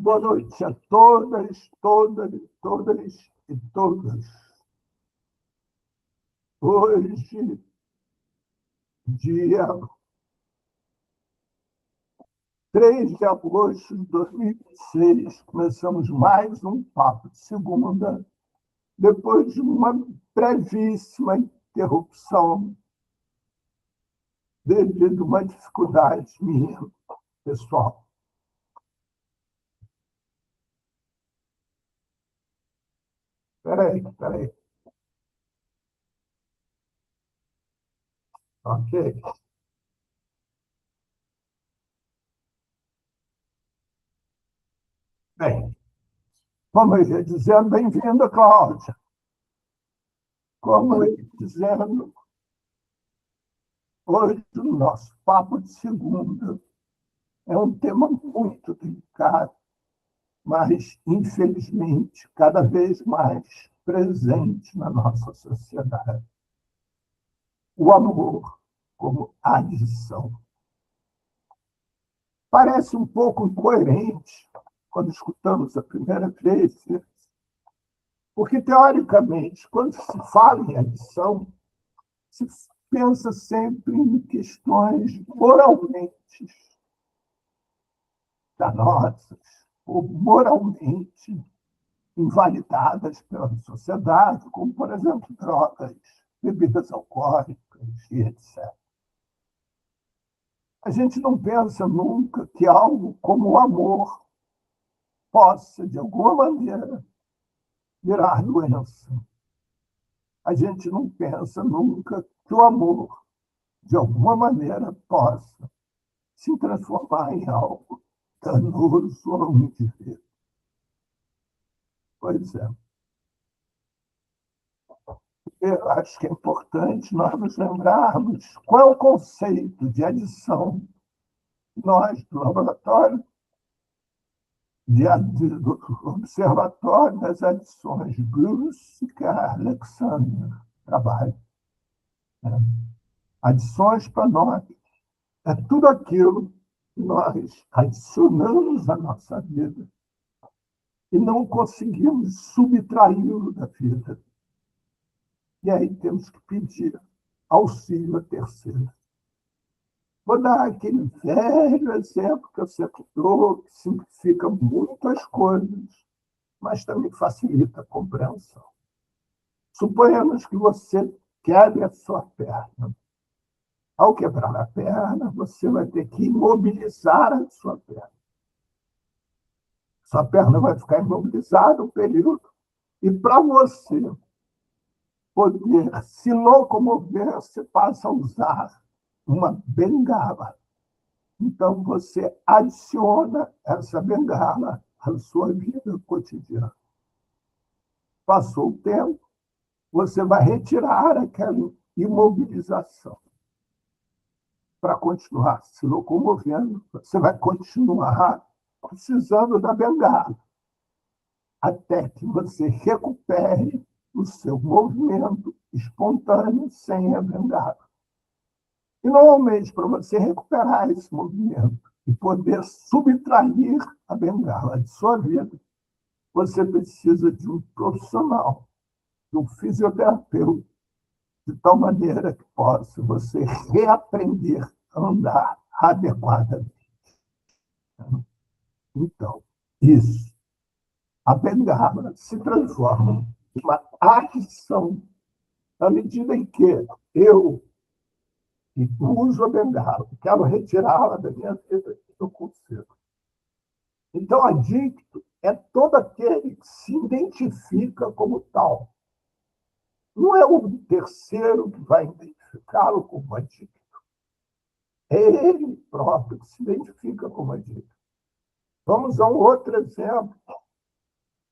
Boa noite a todas e todos. Hoje, dia 3 de agosto de 2026, começamos mais um Papo de Segunda, depois de uma brevíssima interrupção devido a uma dificuldade minha, pessoal. Espera aí. Ok. Bem, como eu ia dizendo, bem-vinda, Cláudia. Como eu ia dizendo, hoje o nosso Papo de Segunda é um tema muito delicado, mas, infelizmente, cada vez mais presente na nossa sociedade. O amor como adição. Parece um pouco incoerente quando escutamos a primeira vez, porque, teoricamente, quando se fala em adição, se pensa sempre em questões moralmente danosas ou moralmente invalidadas pela sociedade, como, por exemplo, drogas, bebidas alcoólicas e etc. A gente não pensa nunca que algo como o amor possa, de alguma maneira, virar doença. A gente não pensa nunca que o amor, de alguma maneira, possa se transformar em algo danoso ao indivíduo. Pois é. Eu acho que é importante nós nos lembrarmos qual é o conceito de adição. Nós, do laboratório, do Observatório das Adições, Bruce e Alexander, trabalho. Né? Adições para nós é tudo aquilo que nós adicionamos à nossa vida e não conseguimos subtraí-lo da vida. E aí temos que pedir auxílio a terceiros. Vou dar aquele velho exemplo que eu sempre dou, que simplifica muito as coisas, mas também facilita a compreensão. Suponhamos que você quebre a sua perna. Ao quebrar a perna, você vai ter que imobilizar a sua perna. Sua perna vai ficar imobilizada um período. E para você poder se locomover, você passa a usar uma bengala. Então, você adiciona essa bengala à sua vida cotidiana. Passou o tempo, você vai retirar aquela imobilização para continuar se locomovendo. Você vai continuar precisando da bengala até que você recupere o seu movimento espontâneo sem a bengala. E, normalmente, para você recuperar esse movimento e poder subtrair a bengala de sua vida, você precisa de um profissional, de um fisioterapeuta, de tal maneira que possa você reaprender a andar adequadamente. Então, isso. A bengala se transforma em uma adição à medida em que eu uso a bengala, quero retirá-la da minha vida, eu consigo. Então, adicto é todo aquele que se identifica como tal. Não é o terceiro que vai identificá-lo como adicto. É ele próprio que se identifica como adicto. Vamos a um outro exemplo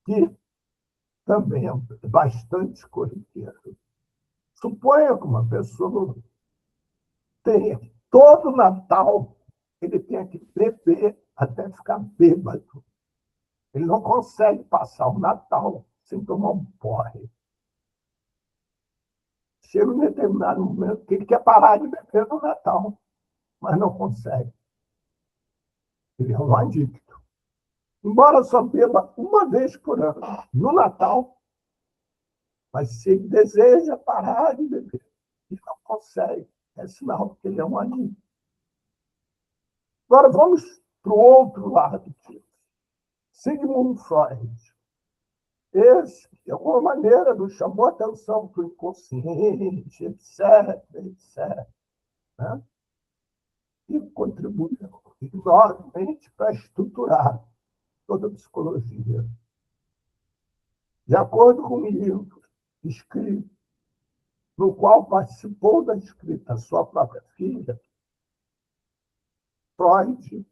que também é bastante corriqueiro. Suponha que uma pessoa tenha todo Natal, ele tenha que beber até ficar bêbado. Ele não consegue passar o Natal sem tomar um porre. Chega um determinado momento que ele quer parar de beber no Natal, mas não consegue. Ele é um adicto. embora só beba uma vez por ano, no Natal, mas se ele deseja parar de beber e não consegue, é sinal que ele é um adicto. Agora vamos para o outro lado disso. Sigmund Freud. Esse, de alguma maneira, nos chamou a atenção para o inconsciente, etc., etc., né? E contribuiu enormemente para estruturar toda a psicologia. De acordo com um livro escrito, no qual participou da escrita sua própria filha, Freud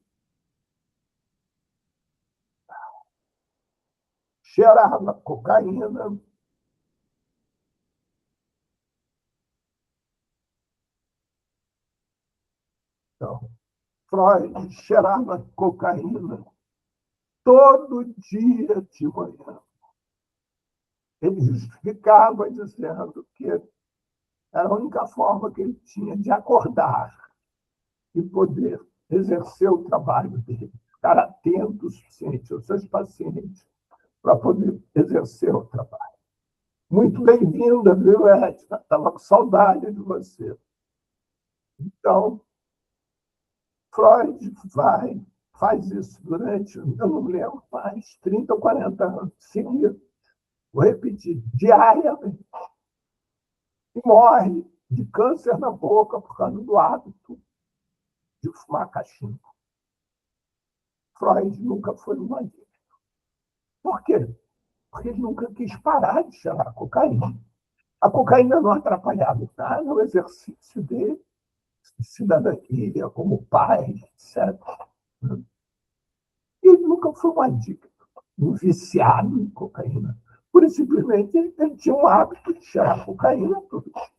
cheirava cocaína. Então, Freud cheirava cocaína todo dia de manhã. Ele justificava dizendo que era a única forma que ele tinha de acordar e poder exercer o trabalho dele, ficar atento o suficiente aos seus pacientes para poder exercer o trabalho. Muito bem-vinda, viu, Edna? Estava com saudade de você. Então, Freud faz isso durante, eu não lembro, mais 30 ou 40 anos seguidos. Vou repetir, diariamente. E morre de câncer na boca por causa do hábito de fumar cachimbo. Freud nunca foi um adicto. Por quê? Porque ele nunca quis parar de cheirar cocaína. A cocaína não atrapalhava nada no exercício dele, de cidadania, como pai, etc. E ele nunca foi um adicto, um viciado em cocaína. Por isso, simplesmente, ele tinha um hábito de cheirar cocaína todo dia.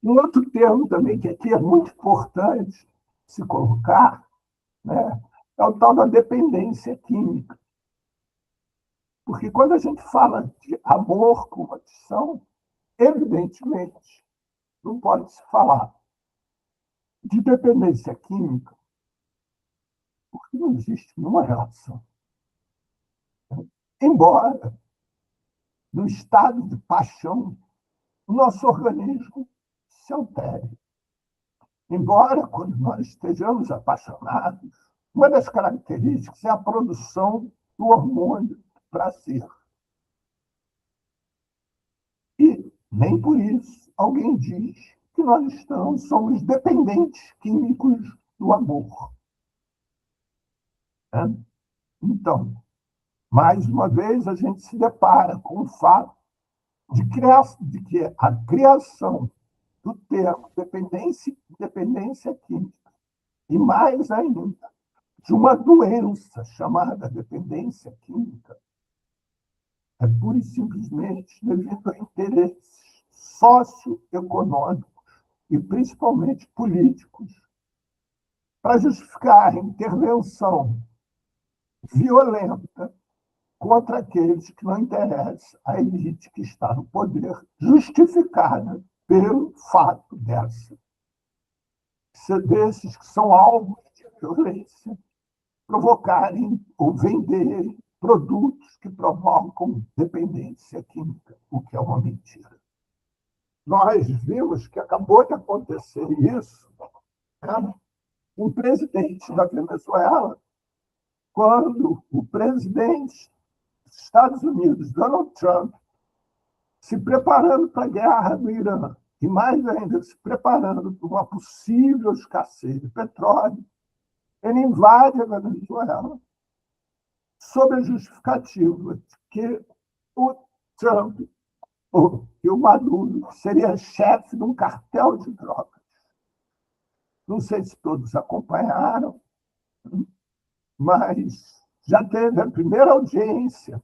Um outro termo também que aqui é muito importante se colocar, né, é o tal da dependência química. Porque quando a gente fala de amor como adição, evidentemente, não pode se falar de dependência química, porque não existe nenhuma relação. Embora, no estado de paixão, o nosso organismo se altere. Embora, quando nós estejamos apaixonados, uma das características é a produção do hormônio do prazer. E nem por isso alguém diz que nós somos dependentes químicos do amor. Né? Então, mais uma vez, a gente se depara com o fato de que a criação do termo dependência química, e mais ainda, de uma doença chamada dependência química, é pura e simplesmente devido a interesses socioeconômicos e principalmente políticos, para justificar a intervenção violenta contra aqueles que não interessam à elite que está no poder, justificada pelo fato desses que são alvos de violência provocarem ou venderem produtos que provocam dependência química, o que é uma mentira. Nós vimos que acabou de acontecer isso, né? Um presidente da Venezuela, quando o presidente dos Estados Unidos, Donald Trump, se preparando para a guerra do Irã, e mais ainda, se preparando para uma possível escassez de petróleo, ele invade a Venezuela sob a justificativa de que o Trump, que o Maduro, seria chefe de um cartel de drogas. Não sei se todos acompanharam, mas já teve a primeira audiência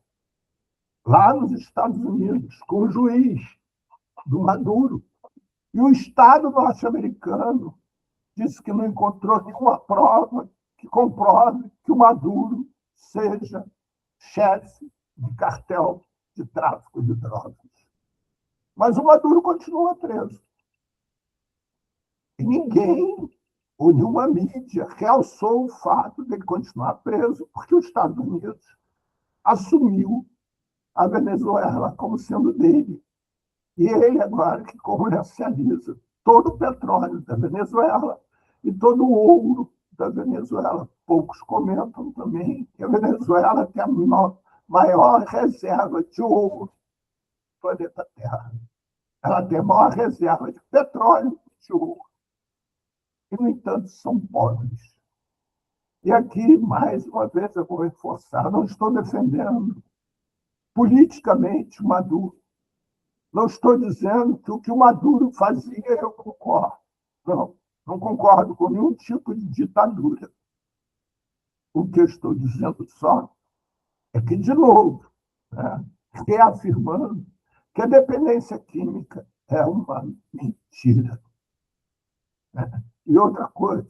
lá nos Estados Unidos com o juiz do Maduro. E o Estado norte-americano disse que não encontrou nenhuma prova que comprove que o Maduro seja chefe de cartel de tráfico de drogas. Mas o Maduro continua preso. E ninguém ou nenhuma mídia realçou o fato de ele continuar preso, porque os Estados Unidos assumiu a Venezuela como sendo dele. E ele agora que comercializa todo o petróleo da Venezuela e todo o ouro da Venezuela. Poucos comentam também que a Venezuela tem a maior reserva de ouro do planeta Terra. Ela tem a maior reserva de petróleo e de ouro. E, no entanto, são pobres. E aqui, mais uma vez, eu vou reforçar, não estou defendendo politicamente o Maduro. Não estou dizendo que o que o Maduro fazia eu concordo. Não, não concordo com nenhum tipo de ditadura. O que eu estou dizendo só é que, de novo, né, reafirmando que a dependência química é uma mentira. Né? E outra coisa,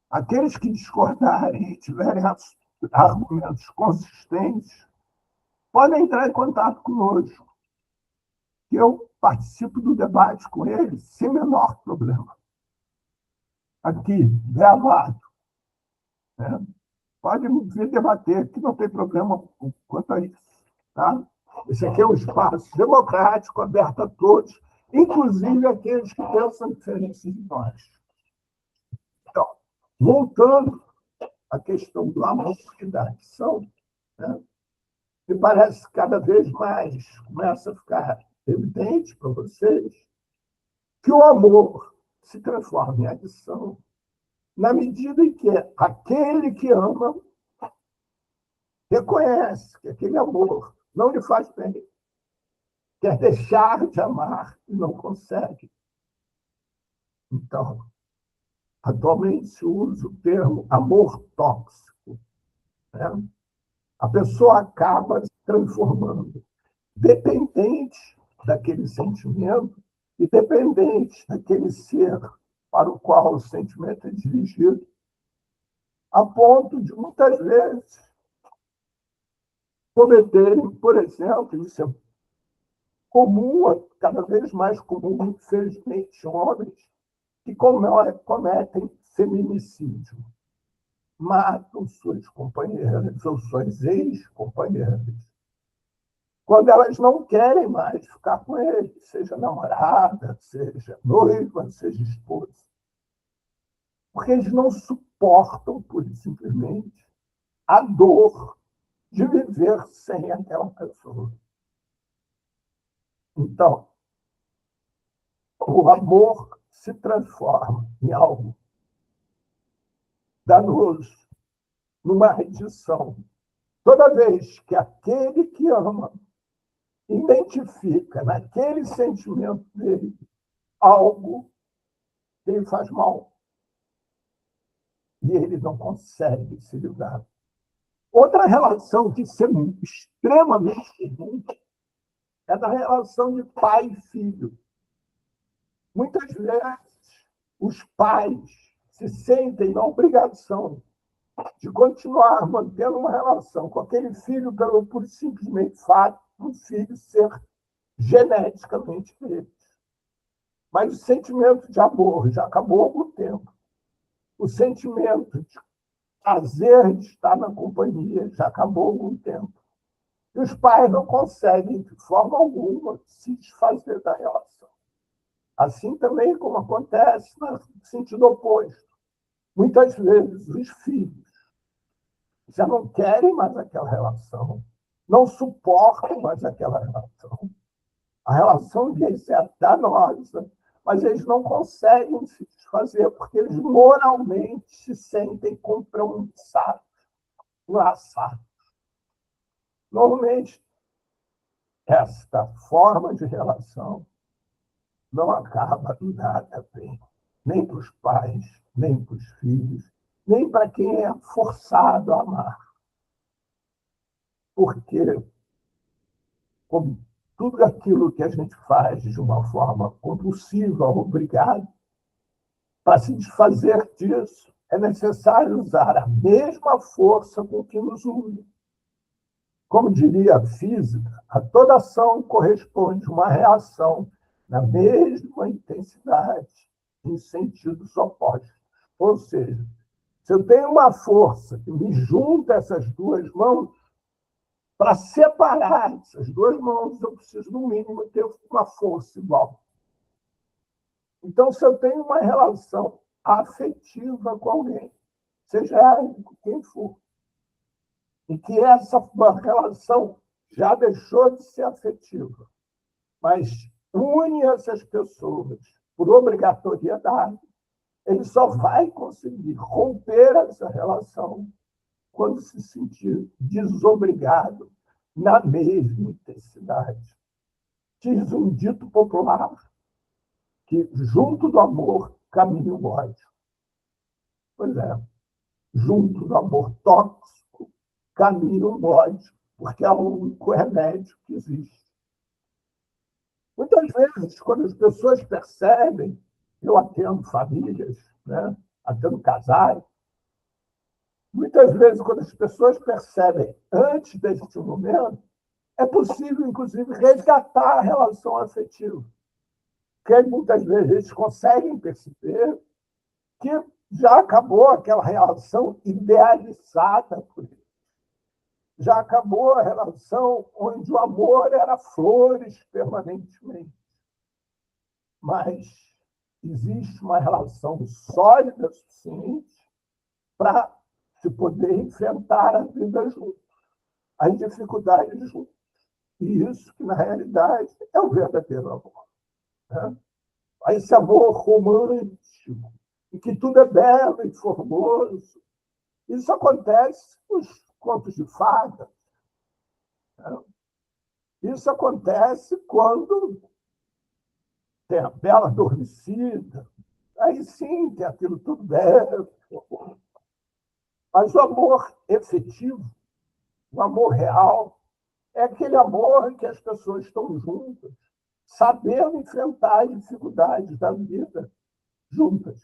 aqueles que discordarem e tiverem argumentos consistentes podem entrar em contato conosco, que eu participo do debate com eles sem menor problema. Aqui, gravado. Né? Pode vir debater, que não tem problema quanto a isso. Tá? Esse aqui é um espaço democrático, aberto a todos, inclusive aqueles que pensam diferente de nós. Então, voltando à questão do amor e da adição, né? Me parece que cada vez mais começa a ficar evidente para vocês que o amor se transforma em adição na medida em que aquele que ama reconhece que aquele amor não lhe faz bem, quer deixar de amar e não consegue. Então, atualmente se usa o termo amor tóxico. Né? A pessoa acaba se transformando dependente daquele sentimento e dependente daquele ser para o qual o sentimento é dirigido, a ponto de, muitas vezes, cometerem, por exemplo, isso é comum, cada vez mais comum, infelizmente, homens que cometem feminicídio, matam suas companheiras ou suas ex-companheiras, quando elas não querem mais ficar com ele, seja namorada, seja noiva, seja esposa. Porque eles não suportam, pura e simplesmente, a dor de viver sem aquela pessoa. Então, o amor se transforma em algo danoso, numa redição. Toda vez que aquele que ama identifica naquele sentimento dele algo que lhe faz mal, e ele não consegue se livrar. Outra relação que é extremamente comum é da relação de pai e filho. Muitas vezes, os pais se sentem na obrigação de continuar mantendo uma relação com aquele filho pelo por simplesmente fato do filho ser geneticamente deles. Mas o sentimento de amor já acabou há algum tempo. O sentimento de prazer de estar na companhia já acabou há algum tempo. E os pais não conseguem, de forma alguma, se desfazer da relação. Assim também como acontece no sentido oposto. Muitas vezes os filhos já não querem mais aquela relação, não suportam mais aquela relação. A relação deles é danosa, mas eles não conseguem se desfazer, porque eles moralmente se sentem compromissados, laçados. Normalmente, esta forma de relação não acaba nada bem, nem para os pais, nem para os filhos, nem para quem é forçado a amar. Porque, como tudo aquilo que a gente faz de uma forma compulsiva, obrigada, para se desfazer disso, é necessário usar a mesma força com que nos une. Como diria a física, a toda ação corresponde uma reação na mesma intensidade, em sentidos opostos. Ou seja, se eu tenho uma força que me junta essas duas mãos, para separar essas duas mãos, eu preciso, no mínimo, ter uma força igual. Então, se eu tenho uma relação afetiva com alguém, seja ela quem for, e que essa relação já deixou de ser afetiva, mas une essas pessoas por obrigatoriedade, ele só vai conseguir romper essa relação quando se sentir desobrigado na mesma intensidade. Diz um dito popular que junto do amor caminha o ódio. Pois é, junto do amor tóxico caminha o ódio, porque é o único remédio que existe. Muitas vezes, quando as pessoas percebem, eu atendo famílias, né? Atendo casais, muitas vezes, quando as pessoas percebem antes deste momento, é possível, inclusive, resgatar a relação afetiva. Porque muitas vezes eles conseguem perceber que já acabou aquela relação idealizada por eles. Já acabou a relação onde o amor era flores permanentemente. Mas existe uma relação sólida o suficiente para se poder enfrentar a vida juntos, as dificuldades juntos. E isso que, na realidade, é o verdadeiro amor. Né? Esse amor romântico, em que tudo é belo e formoso. Isso acontece nos contos de fadas. Né? Isso acontece quando tem a bela adormecida. Aí sim tem aquilo tudo belo. Mas o amor efetivo, o amor real, é aquele amor em que as pessoas estão juntas, sabendo enfrentar as dificuldades da vida juntas,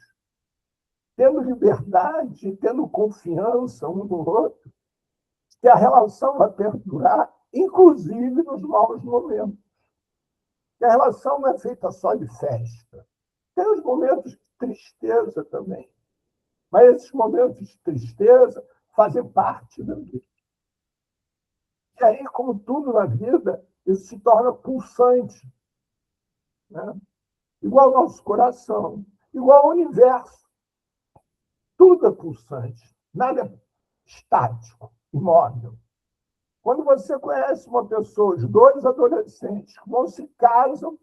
tendo liberdade, tendo confiança um no outro, que a relação vai perdurar, inclusive nos maus momentos. Que a relação não é feita só de festa. Tem os momentos de tristeza também. Mas esses momentos de tristeza fazem parte da vida. E aí, como tudo na vida, isso se torna pulsante. Né? Igual ao nosso coração, igual ao universo. Tudo é pulsante, nada é estático, imóvel. Quando você conhece uma pessoa, os dois adolescentes que vão se casam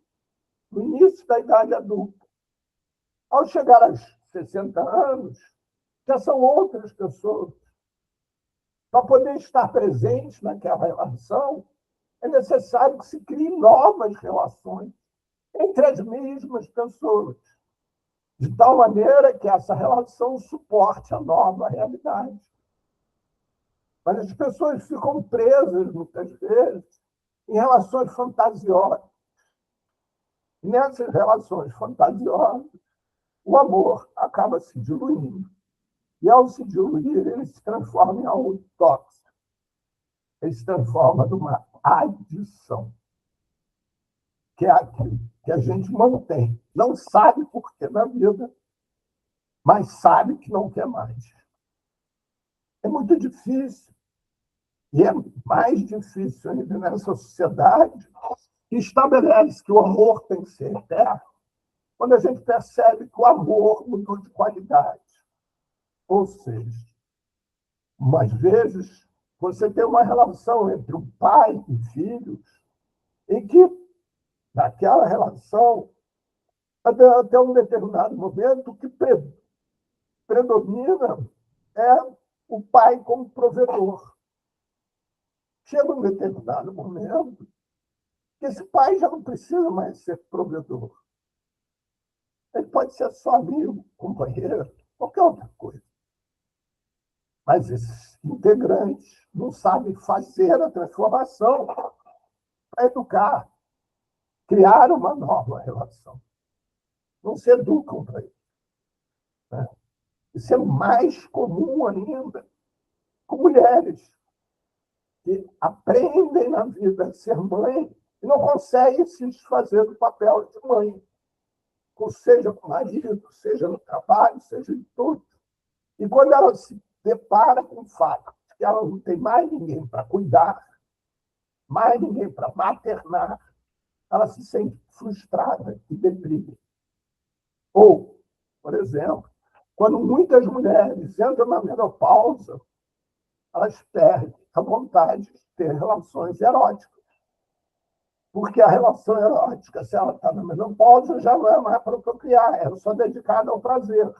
no início da idade adulta, ao chegar aos 60 anos, já são outras pessoas. Para poder estar presente naquela relação, é necessário que se criem novas relações entre as mesmas pessoas, de tal maneira que essa relação suporte a nova realidade. Mas as pessoas ficam presas, muitas vezes, em relações fantasiosas. E nessas relações fantasiosas, o amor acaba se diluindo. E, ao se diluir, ele se transforma em algo tóxico. Ele se transforma numa adição, que é aquilo que a gente mantém. Não sabe por que na vida, mas sabe que não quer mais. É muito difícil. E é mais difícil ainda nessa sociedade que estabelece que o amor tem que ser eterno, quando a gente percebe que o amor mudou de qualidade. Ou seja, umas vezes você tem uma relação entre o pai e filhos em que, naquela relação, até um determinado momento, o que predomina é o pai como provedor. Chega um determinado momento que esse pai já não precisa mais ser provedor. Ele pode ser só amigo, companheiro, qualquer outra coisa. Mas esses integrantes não sabem fazer a transformação para educar, criar uma nova relação. Não se educam para isso. Né? Isso é mais comum ainda com mulheres que aprendem na vida a ser mãe e não conseguem se desfazer do papel de mãe, seja com o marido, seja no trabalho, seja em tudo. E quando ela se depara com o fato de que ela não tem mais ninguém para cuidar, mais ninguém para maternar, ela se sente frustrada e deprime. Ou, por exemplo, quando muitas mulheres entram na menopausa, elas perdem a vontade de ter relações eróticas. Porque a relação erótica, se ela está na menopausa, já não é mais para procriar, ela só dedicada ao prazer.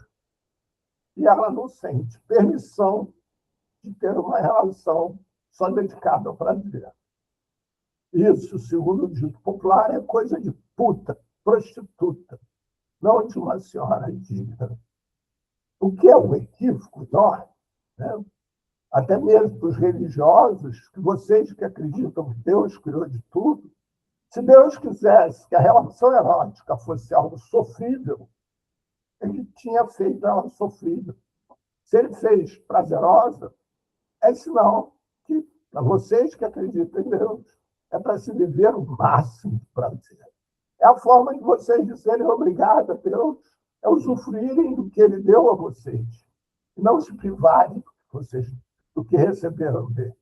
E ela não sente permissão de ter uma relação só dedicada ao prazer. Isso, segundo o dito popular, é coisa de puta, prostituta, não de uma senhora digna. O que é um equívoco enorme, né? Até mesmo para os religiosos, que vocês que acreditam que Deus criou de tudo, se Deus quisesse que a relação erótica fosse algo sofrível, ele tinha feito ela sofrível. Se ele fez prazerosa, é sinal que, para vocês que acreditam em Deus, é para se viver o máximo de prazer. É a forma de vocês dizerem obrigado a Deus, é usufruírem do que ele deu a vocês, e não se privarem vocês do que receberam dele.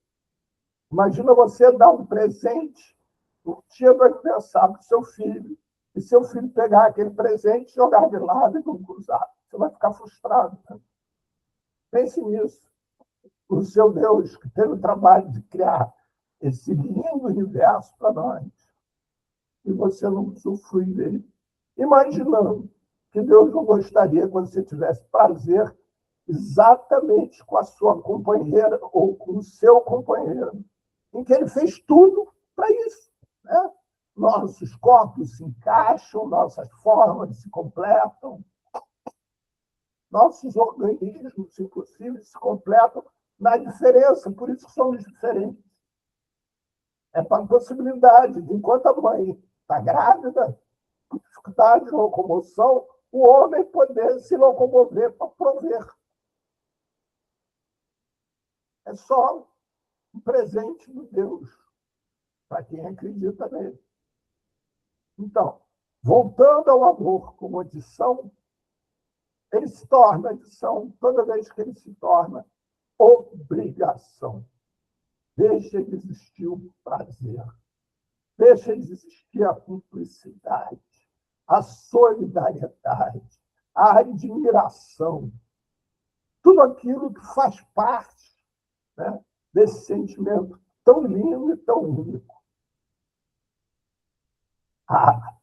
Imagina você dar um presente no dia do aniversário do seu filho, e seu filho pegar aquele presente, jogar de lado e não cruzar. Você vai ficar frustrado. Né? Pense nisso. O seu Deus, que teve o trabalho de criar esse lindo universo para nós, e você não usufrui dele, imaginando que Deus não gostaria que você tivesse prazer exatamente com a sua companheira ou com o seu companheiro, em que ele fez tudo para isso. Né? Nossos corpos se encaixam, nossas formas se completam, nossos organismos, inclusive, se completam na diferença, por isso somos diferentes. É para a possibilidade de, enquanto a mãe está grávida, com dificuldade de locomoção, o homem poder se locomover para prover. É só um presente de Deus, para quem acredita nele. Então, voltando ao amor como adição, ele se torna adição toda vez que ele se torna obrigação. Deixa de existir o prazer, deixa de existir a cumplicidade, a solidariedade, a admiração, tudo aquilo que faz parte, né, desse sentimento tão lindo e tão único.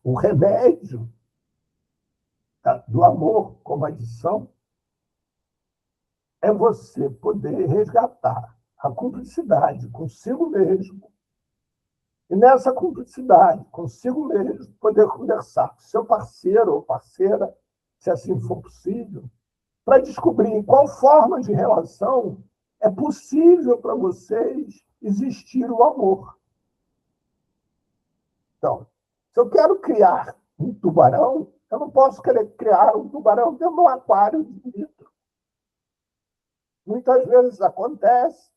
O remédio do amor como adição é você poder resgatar a cumplicidade consigo mesmo. E nessa cumplicidade consigo mesmo, poder conversar com seu parceiro ou parceira, se assim for possível, para descobrir em qual forma de relação é possível para vocês existir o amor. Então, se eu quero criar um tubarão, eu não posso querer criar um tubarão dentro de um aquário de vidro. Muitas vezes acontece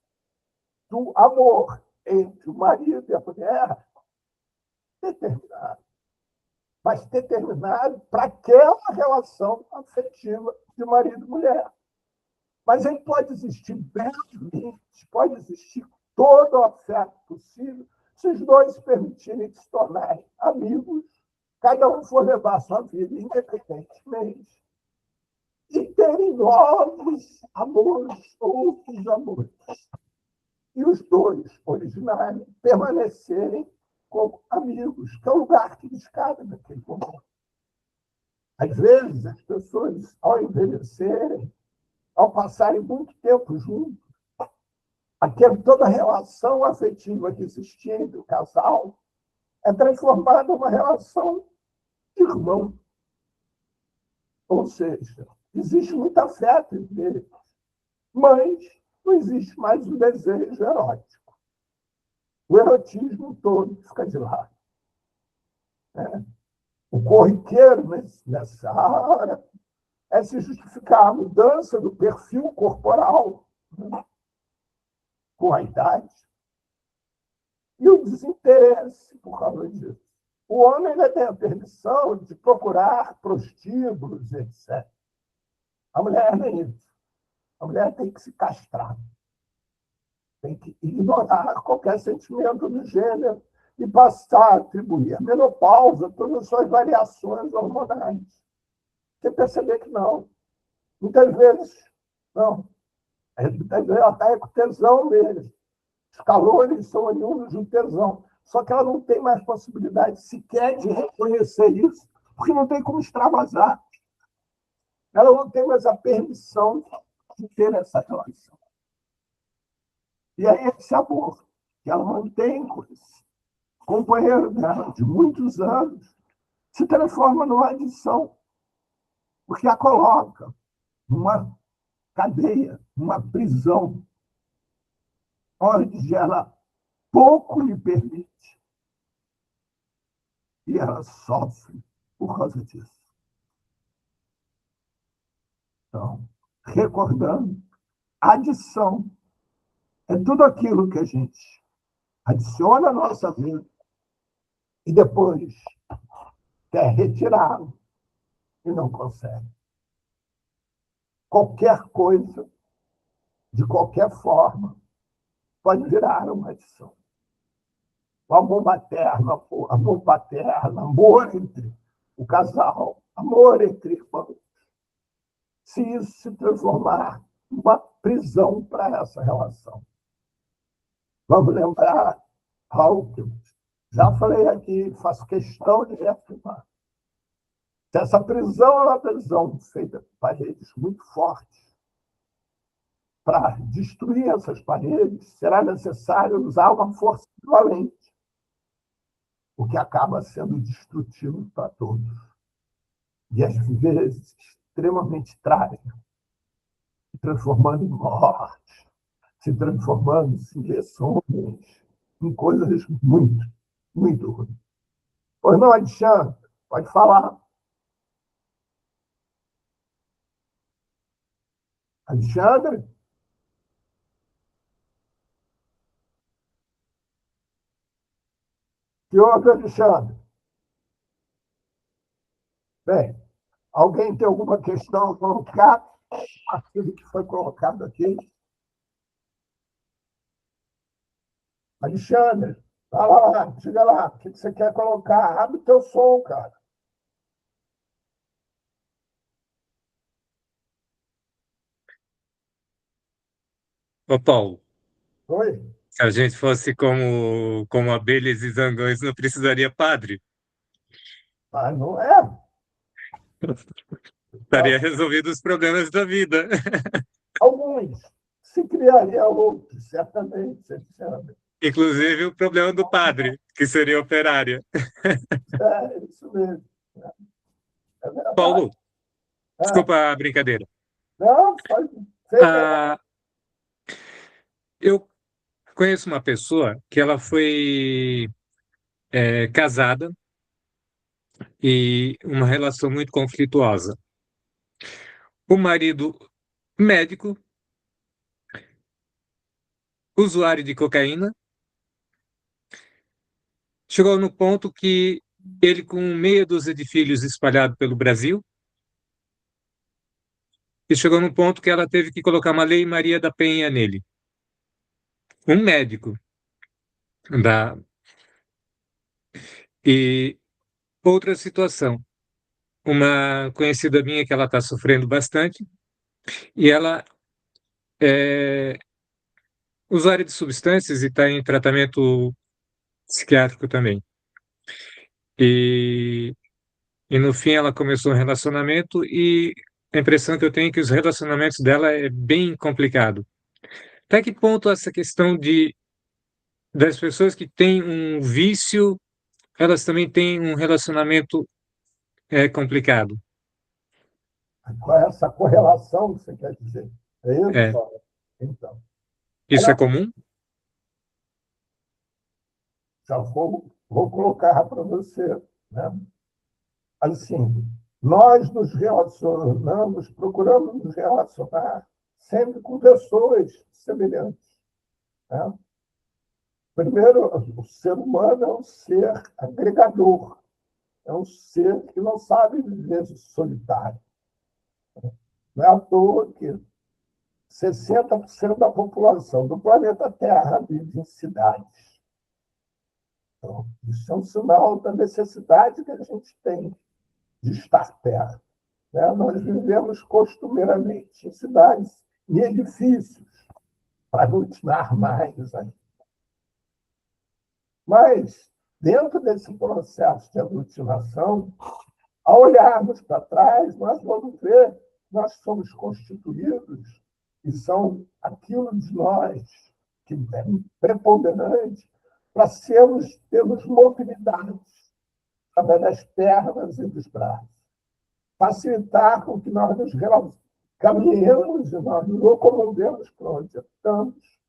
do amor entre o marido e a mulher determinado, mas determinado para aquela relação afetiva de marido e mulher. Mas ele pode existir belamente, pode existir todo o afeto possível, se os dois se permitirem se tornarem amigos, cada um for levar sua vida independentemente, e terem novos amores, outros amores. E os dois originários permanecerem como amigos, que é o lugar que eles cabem naquele momento. Às vezes, as pessoas, ao envelhecerem, ao passarem muito tempo juntos, toda a relação afetiva que existia entre o casal é transformada numa relação de irmão. Ou seja, existe muito afeto entre eles, mas não existe mais o desejo erótico. O erotismo todo fica de lado. Né? O corriqueiro nessa hora é se justificar a mudança do perfil corporal, né, com a idade e o desinteresse por causa disso. O homem ainda tem a permissão de procurar prostíbulos, etc. A mulher nem isso. A mulher tem que se castrar, tem que ignorar qualquer sentimento do gênero e passar a atribuir a menopausa todas as suas variações hormonais. Você perceber que não. Muitas vezes, não. Muitas vezes ela está com tesão mesmo. Os calores são oriundos do tesão. Só que ela não tem mais possibilidade sequer de reconhecer isso, porque não tem como extravasar. Ela não tem mais a permissão de ter essa relação. E aí esse amor que ela mantém com esse companheiro dela de muitos anos se transforma numa adição, porque a coloca numa cadeia, numa prisão, onde ela pouco lhe permite e ela sofre por causa disso. Então, recordando, adição é tudo aquilo que a gente adiciona à nossa vida e depois quer retirá-lo e não consegue. Qualquer coisa, de qualquer forma, pode virar uma adição. O amor materno, amor paterno, amor entre o casal, amor entre irmãos. Se isso se transformar numa prisão para essa relação. Vamos lembrar algo que eu já falei aqui, faço questão de reafirmar. Se essa prisão é uma prisão feita por paredes muito fortes, para destruir essas paredes, será necessário usar uma força equivalente, o que acaba sendo destrutivo para todos. E, às vezes, extremamente trágico, se transformando em morte, se transformando em lesões, em coisas muito, muito ruins. Pois não, Alexandre, pode falar. Alexandre? Que houve, Alexandre? Bem, alguém tem alguma questão a colocar? Aquilo que foi colocado aqui. Alexandre, vai lá, diga lá, o que você quer colocar? Abre o teu som, cara. Ô, Paulo, Oi? se a gente fosse como abelhas e zangões, não precisaria padre. Mas não é. Estaria resolvido os problemas da vida. Alguns. Se criaria outros, certamente, Alexandre. Inclusive o problema do padre, que seria operária. É isso mesmo. É verdade. Paulo, É. desculpa a brincadeira. Não, pode ser verdade. Ah, eu conheço uma pessoa que ela foi casada e uma relação muito conflituosa. O marido, médico, usuário de cocaína, chegou no ponto que ele, com meia dúzia de filhos espalhados pelo Brasil, e chegou no ponto que ela teve que colocar uma lei Maria da Penha nele. Um médico. Da... E outra situação. Uma conhecida minha que ela está sofrendo bastante, e ela é usuária de substâncias e está em tratamento psiquiátrico também. E, e no fim ela começou um relacionamento e a impressão que eu tenho é que os relacionamentos dela é bem complicado. Até que ponto essa questão das pessoas que têm um vício, elas também têm um relacionamento complicado? Qual é essa correlação que você quer dizer? É isso, É. Paulo? Então, Isso é olha, comum? já vou colocar para você. Né? Assim, nós nos relacionamos, procuramos nos relacionar sempre com pessoas semelhantes. Né? Primeiro, o ser humano é um ser agregador, é um ser que não sabe viver solitário. Não é à toa que 60% da população do planeta Terra vive em cidades. Então, isso é um sinal da necessidade que a gente tem de estar perto. Né? Nós vivemos costumeiramente em cidades e edifícios, para aglutinar mais ainda. Mas, dentro desse processo de aglutinação, ao olharmos para trás, nós vamos ver que nós somos constituídos e são aquilo de nós que é preponderante para termos mobilidade através das pernas e dos braços. Facilitar com que nós nos caminhemos e nós nos locomovemos para onde estamos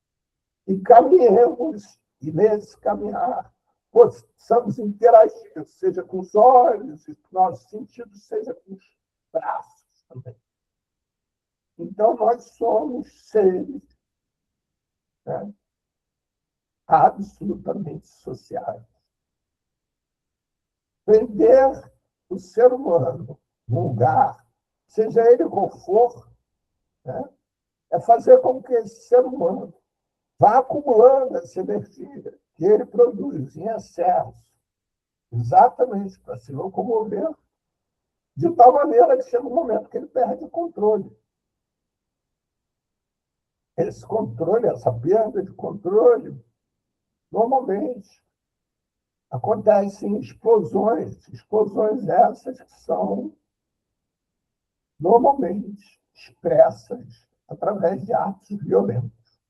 e caminhemos, e nesse caminhar possamos interagir, seja com os olhos, e com nossos sentidos, seja com os braços também. Então, nós somos seres, né, absolutamente sociais. Prender o ser humano num lugar, seja ele qual for, né, é fazer com que esse ser humano vá acumulando essa energia que ele produz em excesso, exatamente para se locomover, de tal maneira que chega um momento que ele perde o controle. Esse controle, essa perda de controle, normalmente acontece em explosões essas que são normalmente expressas através de atos violentos,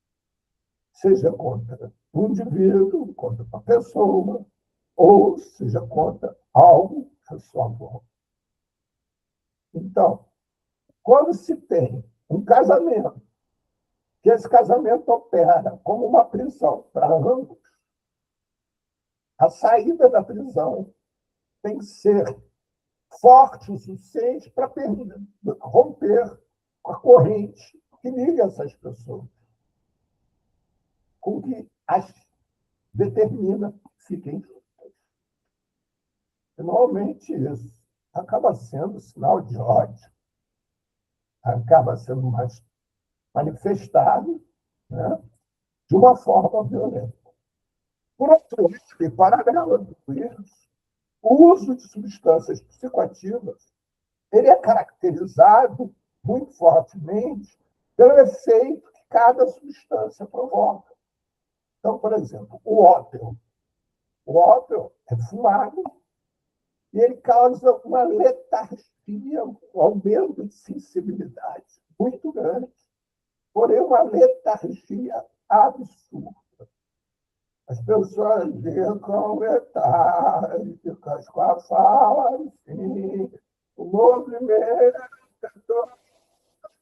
seja contra um indivíduo, contra uma pessoa, ou seja contra algo à sua volta. Então, quando se tem um casamento, que esse casamento opera como uma prisão para ambos, a saída da prisão tem que ser forte o suficiente para romper a corrente que liga essas pessoas, com que as determina que fiquem juntas. E, normalmente, isso acaba sendo sinal de ódio, acaba sendo mais manifestado, né, de uma forma violenta. Por outro lado, em paralelo a tudo isso, o uso de substâncias psicoativas ele é caracterizado muito fortemente pelo efeito que cada substância provoca. Então, por exemplo, o ópio. O ópio é fumado e ele causa uma letargia, um aumento de sensibilidade muito grande, porém uma letargia absurda. As pessoas ficam letárgicas com a fala, assim, o movimento,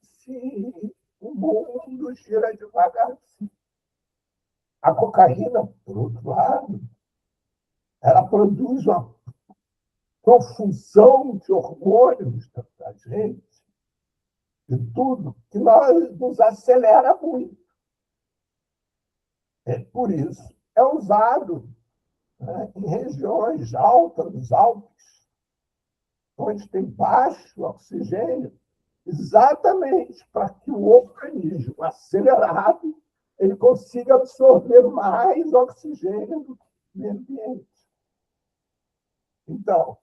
assim, o mundo gira devagarzinho. A cocaína, por outro lado, ela produz uma profusão de hormônios da gente, de tudo, que nos acelera muito. Por isso, é usado, né, em regiões altas dos Alpes, onde tem baixo oxigênio, exatamente para que o organismo acelerado ele consiga absorver mais oxigênio do meio ambiente. Então,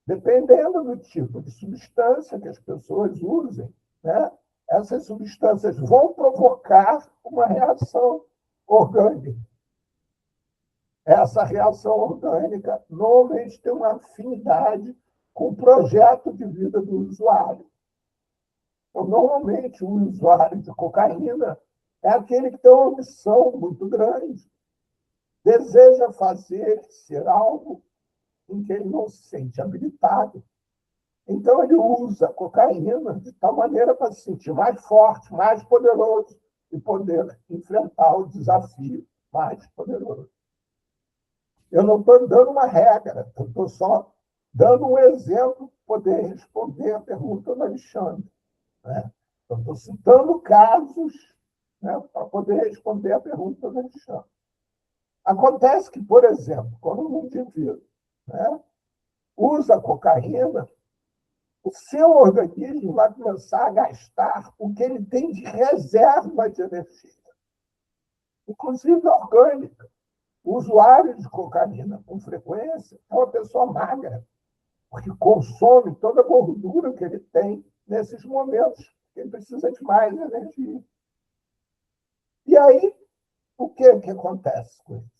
dependendo do tipo de substância que as pessoas usem, né, essas substâncias vão provocar uma reação orgânica. Essa reação orgânica normalmente tem uma afinidade com o projeto de vida do usuário. Então, normalmente, o usuário de cocaína é aquele que tem uma ambição muito grande, deseja fazer, ser algo em que ele não se sente habilitado. Então, ele usa a cocaína de tal maneira para se sentir mais forte, mais poderoso e poder enfrentar o desafio mais poderoso. Eu não estou dando uma regra, eu estou só dando um exemplo para poder responder a pergunta do Alexandre. Né? Eu estou citando casos, né, para poder responder a pergunta do Alexandre. Acontece que, por exemplo, quando um indivíduo, né, usa cocaína, o seu organismo vai começar a gastar o que ele tem de reserva de energia, inclusive orgânica. O usuário de cocaína com frequência é uma pessoa magra, porque consome toda a gordura que ele tem nesses momentos, que ele precisa de mais energia. E aí, o que acontece com isso?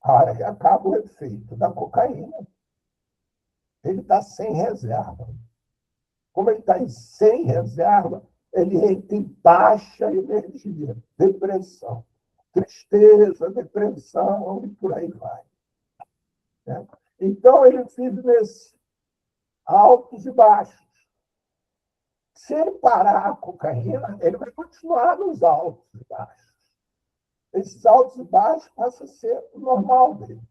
A hora que acaba o efeito da cocaína, ele está sem reserva. Como ele está sem reserva, ele entra em baixa energia, depressão, tristeza, depressão e por aí vai. Né? Então, ele vive nesses altos e baixos. Se ele parar a cocaína, ele vai continuar nos altos e baixos. Esses altos e baixos passam a ser o normal dele.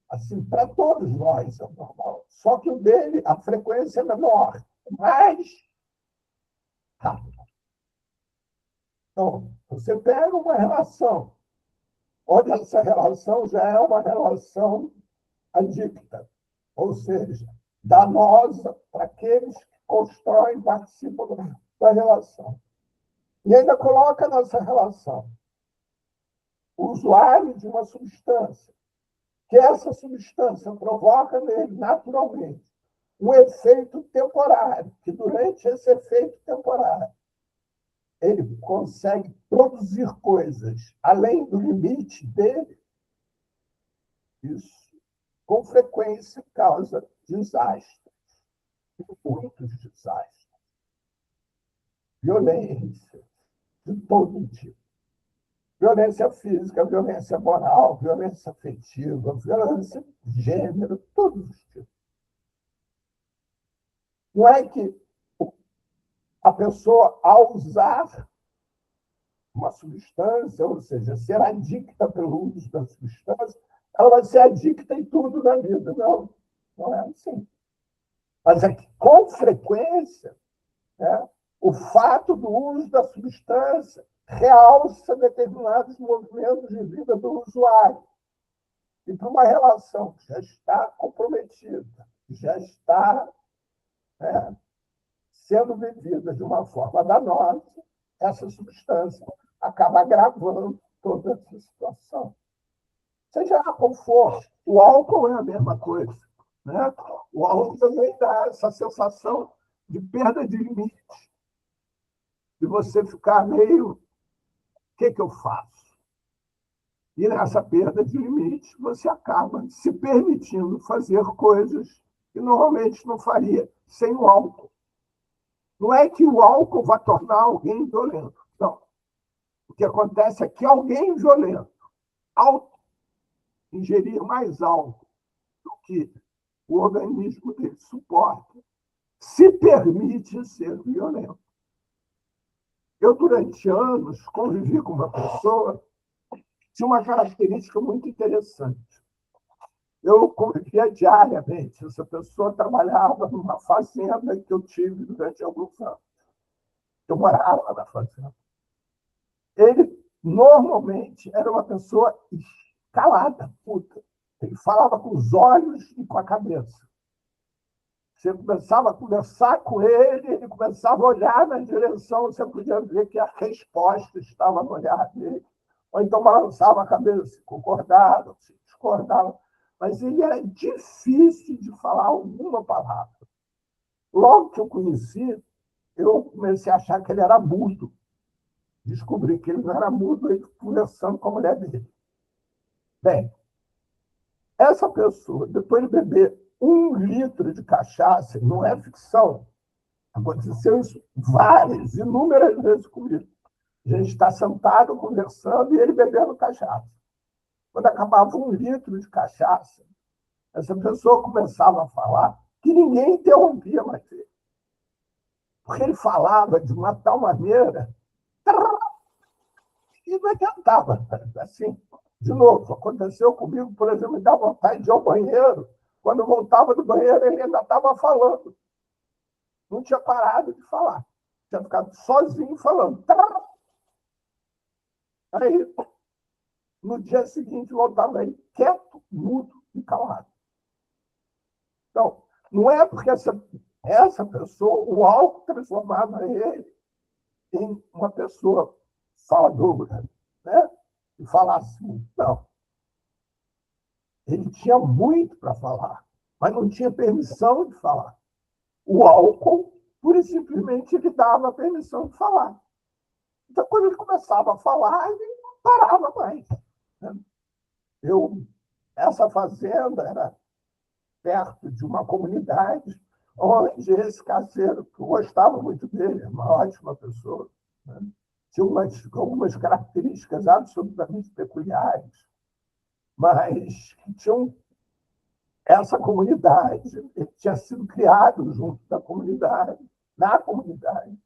Assim, para todos nós é o normal. Só que o dele, a frequência é menor, mais rápida. Então, você pega uma relação, onde essa relação já é uma relação adicta, ou seja, danosa para aqueles que constroem e participam da relação. E ainda coloca nessa relação o usuário de uma substância, que essa substância provoca nele, naturalmente, um efeito temporário, que durante esse efeito temporário, ele consegue produzir coisas além do limite dele, isso, com frequência, causa desastres, muitos desastres, violência de todo tipo. Violência física, violência moral, violência afetiva, violência de gênero, todos os tipos. Não é que a pessoa, ao usar uma substância, ou seja, ser adicta pelo uso da substância, ela vai ser adicta em tudo na vida. Não, não é assim. Mas é que, com frequência, né, o fato do uso da substância realça determinados movimentos de vida do usuário. E para uma relação que já está comprometida, já está sendo vivida de uma forma danosa, essa substância acaba agravando toda essa situação. Seja lá qual for, o álcool é a mesma coisa. Né? O álcool também dá essa sensação de perda de limite, de você ficar meio, o que eu faço? E nessa perda de limite, você acaba se permitindo fazer coisas que normalmente não faria sem o álcool. Não é que o álcool vai tornar alguém violento. Não. O que acontece é que alguém violento, ao ingerir mais álcool do que o organismo dele suporta, se permite ser violento. Eu, durante anos, convivi com uma pessoa que tinha uma característica muito interessante. Eu convivia diariamente. Essa pessoa trabalhava numa fazenda que eu tive durante alguns anos. Eu morava na fazenda. Ele, normalmente, era uma pessoa calada, puta. Ele falava com os olhos e com a cabeça. Você começava a conversar com ele, ele começava a olhar na direção, você podia ver que a resposta estava no olhar dele. Ou então balançava a cabeça, concordava, discordava. Mas ele era difícil de falar alguma palavra. Logo que eu conheci, eu comecei a achar que ele era mudo. Descobri que ele não era mudo, ele conversando com a mulher dele. Bem, essa pessoa, depois de beber 1 litro de cachaça, não é ficção, aconteceu isso várias, inúmeras vezes comigo. A gente está sentado, conversando, e ele bebendo cachaça. Quando acabava 1 litro de cachaça, essa pessoa começava a falar que ninguém interrompia mais ele. Porque ele falava de uma tal maneira e não adiantava. Assim, de novo, aconteceu comigo, por exemplo, me dá vontade de ir ao banheiro. Quando eu voltava do banheiro, ele ainda estava falando. Não tinha parado de falar. Tinha ficado sozinho falando. Aí, no dia seguinte, voltava aí quieto, mudo e calado. Então, não é porque essa pessoa, o álcool transformava ele em uma pessoa faladora, né? E falasse muito. Não. Ele tinha muito para falar, mas não tinha permissão de falar. O álcool, pura e simplesmente, ele dava permissão de falar. Então, quando ele começava a falar, ele não parava mais. Né? Essa fazenda era perto de uma comunidade onde esse caseiro, que eu gostava muito dele, é uma ótima pessoa, né? Tinha algumas características absolutamente peculiares, mas que tinham essa comunidade, ele tinha sido criado junto da comunidade, na comunidade.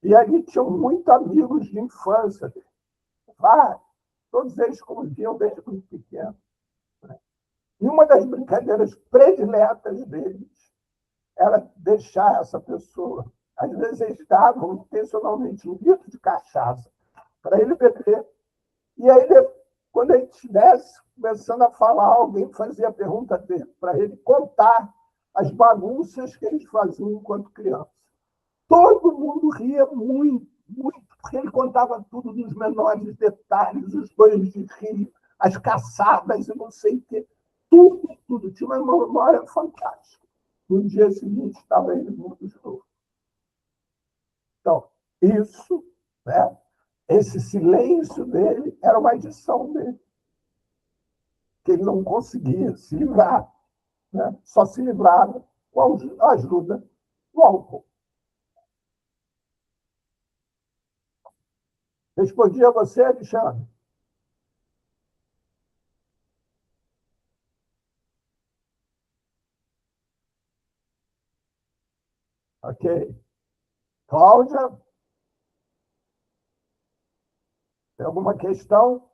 E ali tinham muitos amigos de infância dele. Todos eles conviviam desde muito pequeno. Né? E uma das brincadeiras prediletas deles era deixar essa pessoa. Às vezes eles davam intencionalmente um litro de cachaça para ele beber. E aí, quando ele estivesse começando a falar, alguém fazia a pergunta dele para ele contar as bagunças que eles faziam enquanto criança. Todo mundo ria muito, muito, porque ele contava tudo nos menores detalhes, os banhos de rio, as caçadas e não sei o quê. Tudo, tudo. Tinha uma memória fantástica. No dia seguinte, estava ele muito de novo. Então, isso, né? Esse silêncio dele era uma adição dele, que ele não conseguia se livrar, né? Só se livrava com a ajuda do álcool. Respondi a você, Alexandre? Ok. Cláudia, tem alguma questão?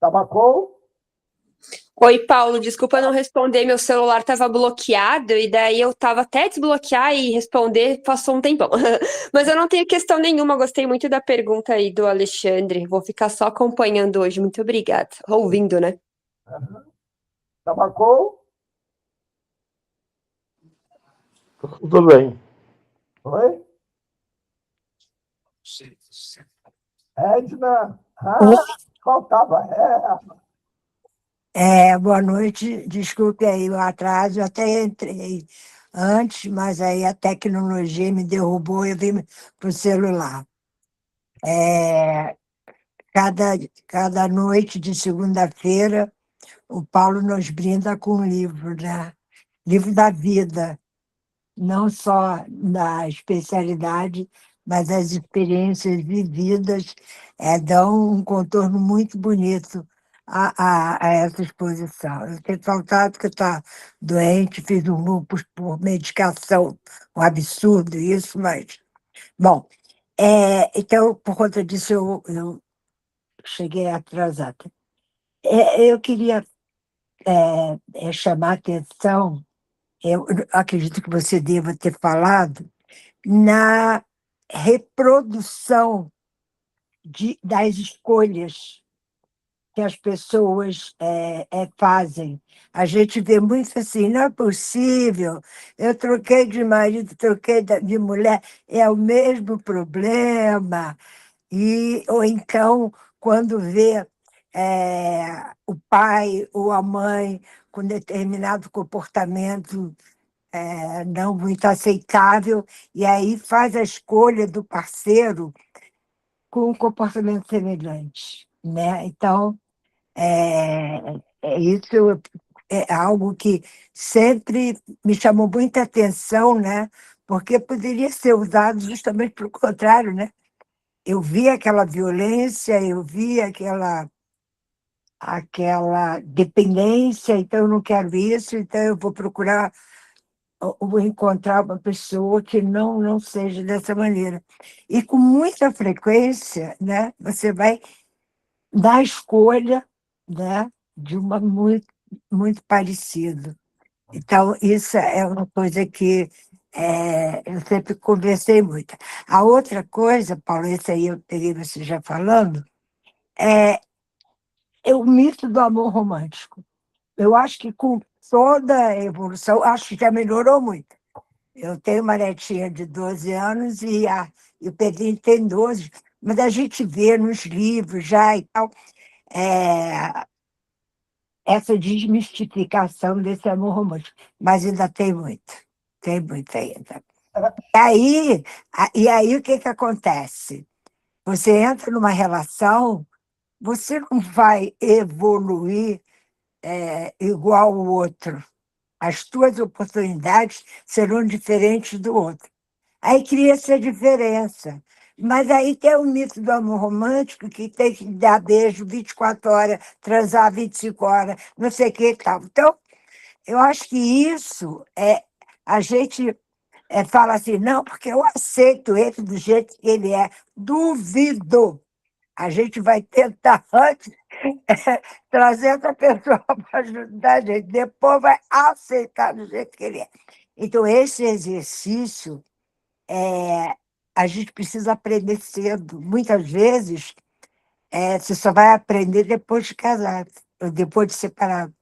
Tabacou? Oi, Paulo, desculpa não responder, meu celular estava bloqueado e daí eu estava até desbloquear e responder, passou um tempão. Mas eu não tenho questão nenhuma, gostei muito da pergunta aí do Alexandre. Vou ficar só acompanhando hoje. Muito obrigada. Ouvindo, né? Tabacou? Tudo bem. Oi? Edna? Faltava. Boa noite, desculpe aí o atraso, eu até entrei antes, mas aí a tecnologia me derrubou e eu vim para o celular. É, cada noite de segunda-feira, o Paulo nos brinda com um livro, né? Livro da vida, não só da especialidade, mas as experiências vividas dão um contorno muito bonito a essa exposição. Eu tenho faltado que está doente, fiz um lúpus por medicação, um absurdo isso, mas... Bom, então, por conta disso, eu cheguei atrasada. Eu queria chamar a atenção, eu acredito que você deva ter falado, na reprodução das escolhas que as pessoas fazem. A gente vê muito assim, não é possível, eu troquei de marido, troquei de mulher, é o mesmo problema. Ou então, quando vê o pai ou a mãe com determinado comportamento não muito aceitável, e aí faz a escolha do parceiro com um comportamento semelhante, né? Então, isso é algo que sempre me chamou muita atenção, né? Porque poderia ser usado justamente para o contrário, né? Eu vi aquela violência, eu vi aquela dependência, então eu não quero isso, então eu vou procurar ou encontrar uma pessoa que não seja dessa maneira. E com muita frequência, né, você vai dar escolha, né, de uma muito, muito parecida. Então, isso é uma coisa que eu sempre conversei muito. A outra coisa, Paulo, isso aí eu peguei você já falando, é é o mito do amor romântico. Eu acho que com toda a evolução, acho que já melhorou muito. Eu tenho uma netinha de 12 anos e o Pedrinho tem 12, mas a gente vê nos livros já e tal, essa desmistificação desse amor romântico. Mas ainda tem muito ainda. E aí o que acontece? Você entra numa relação, você não vai evoluir igual o outro. As tuas oportunidades serão diferentes do outro. Aí cria-se a diferença. Mas aí tem o mito do amor romântico, que tem que dar beijo 24 horas, transar 25 horas, não sei o que e tal. Então, eu acho que isso a gente fala assim, não, porque eu aceito ele do jeito que ele é. Duvido. A gente vai tentar antes trazer essa pessoa para ajudar a gente, depois vai aceitar do jeito que ele é. Então, esse exercício a gente precisa aprender cedo. Muitas vezes, você só vai aprender depois de casar, ou depois de separar.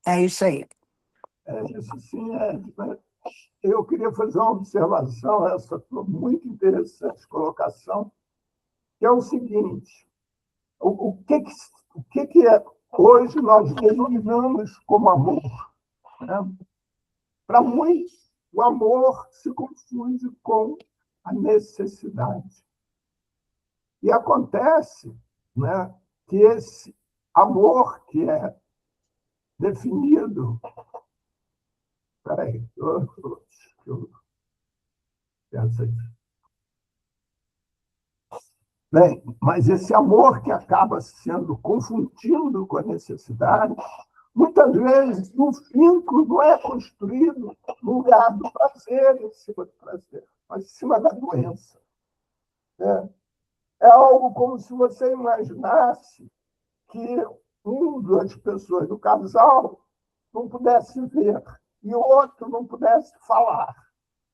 É isso aí. Isso sim. Eu queria fazer uma observação, essa foi muito interessante colocação, que é o seguinte: o que hoje nós denominamos como amor? Né? Para muitos, o amor se confunde com a necessidade. E acontece, né, que esse amor que é definido. Espera aí, eu penso aqui. Bem, mas esse amor que acaba sendo confundido com a necessidade, muitas vezes o vínculo não é construído no lugar do prazer, em cima do prazer, mas em cima da doença. É algo como se você imaginasse que uma das pessoas do casal não pudesse ver e o outro não pudesse falar.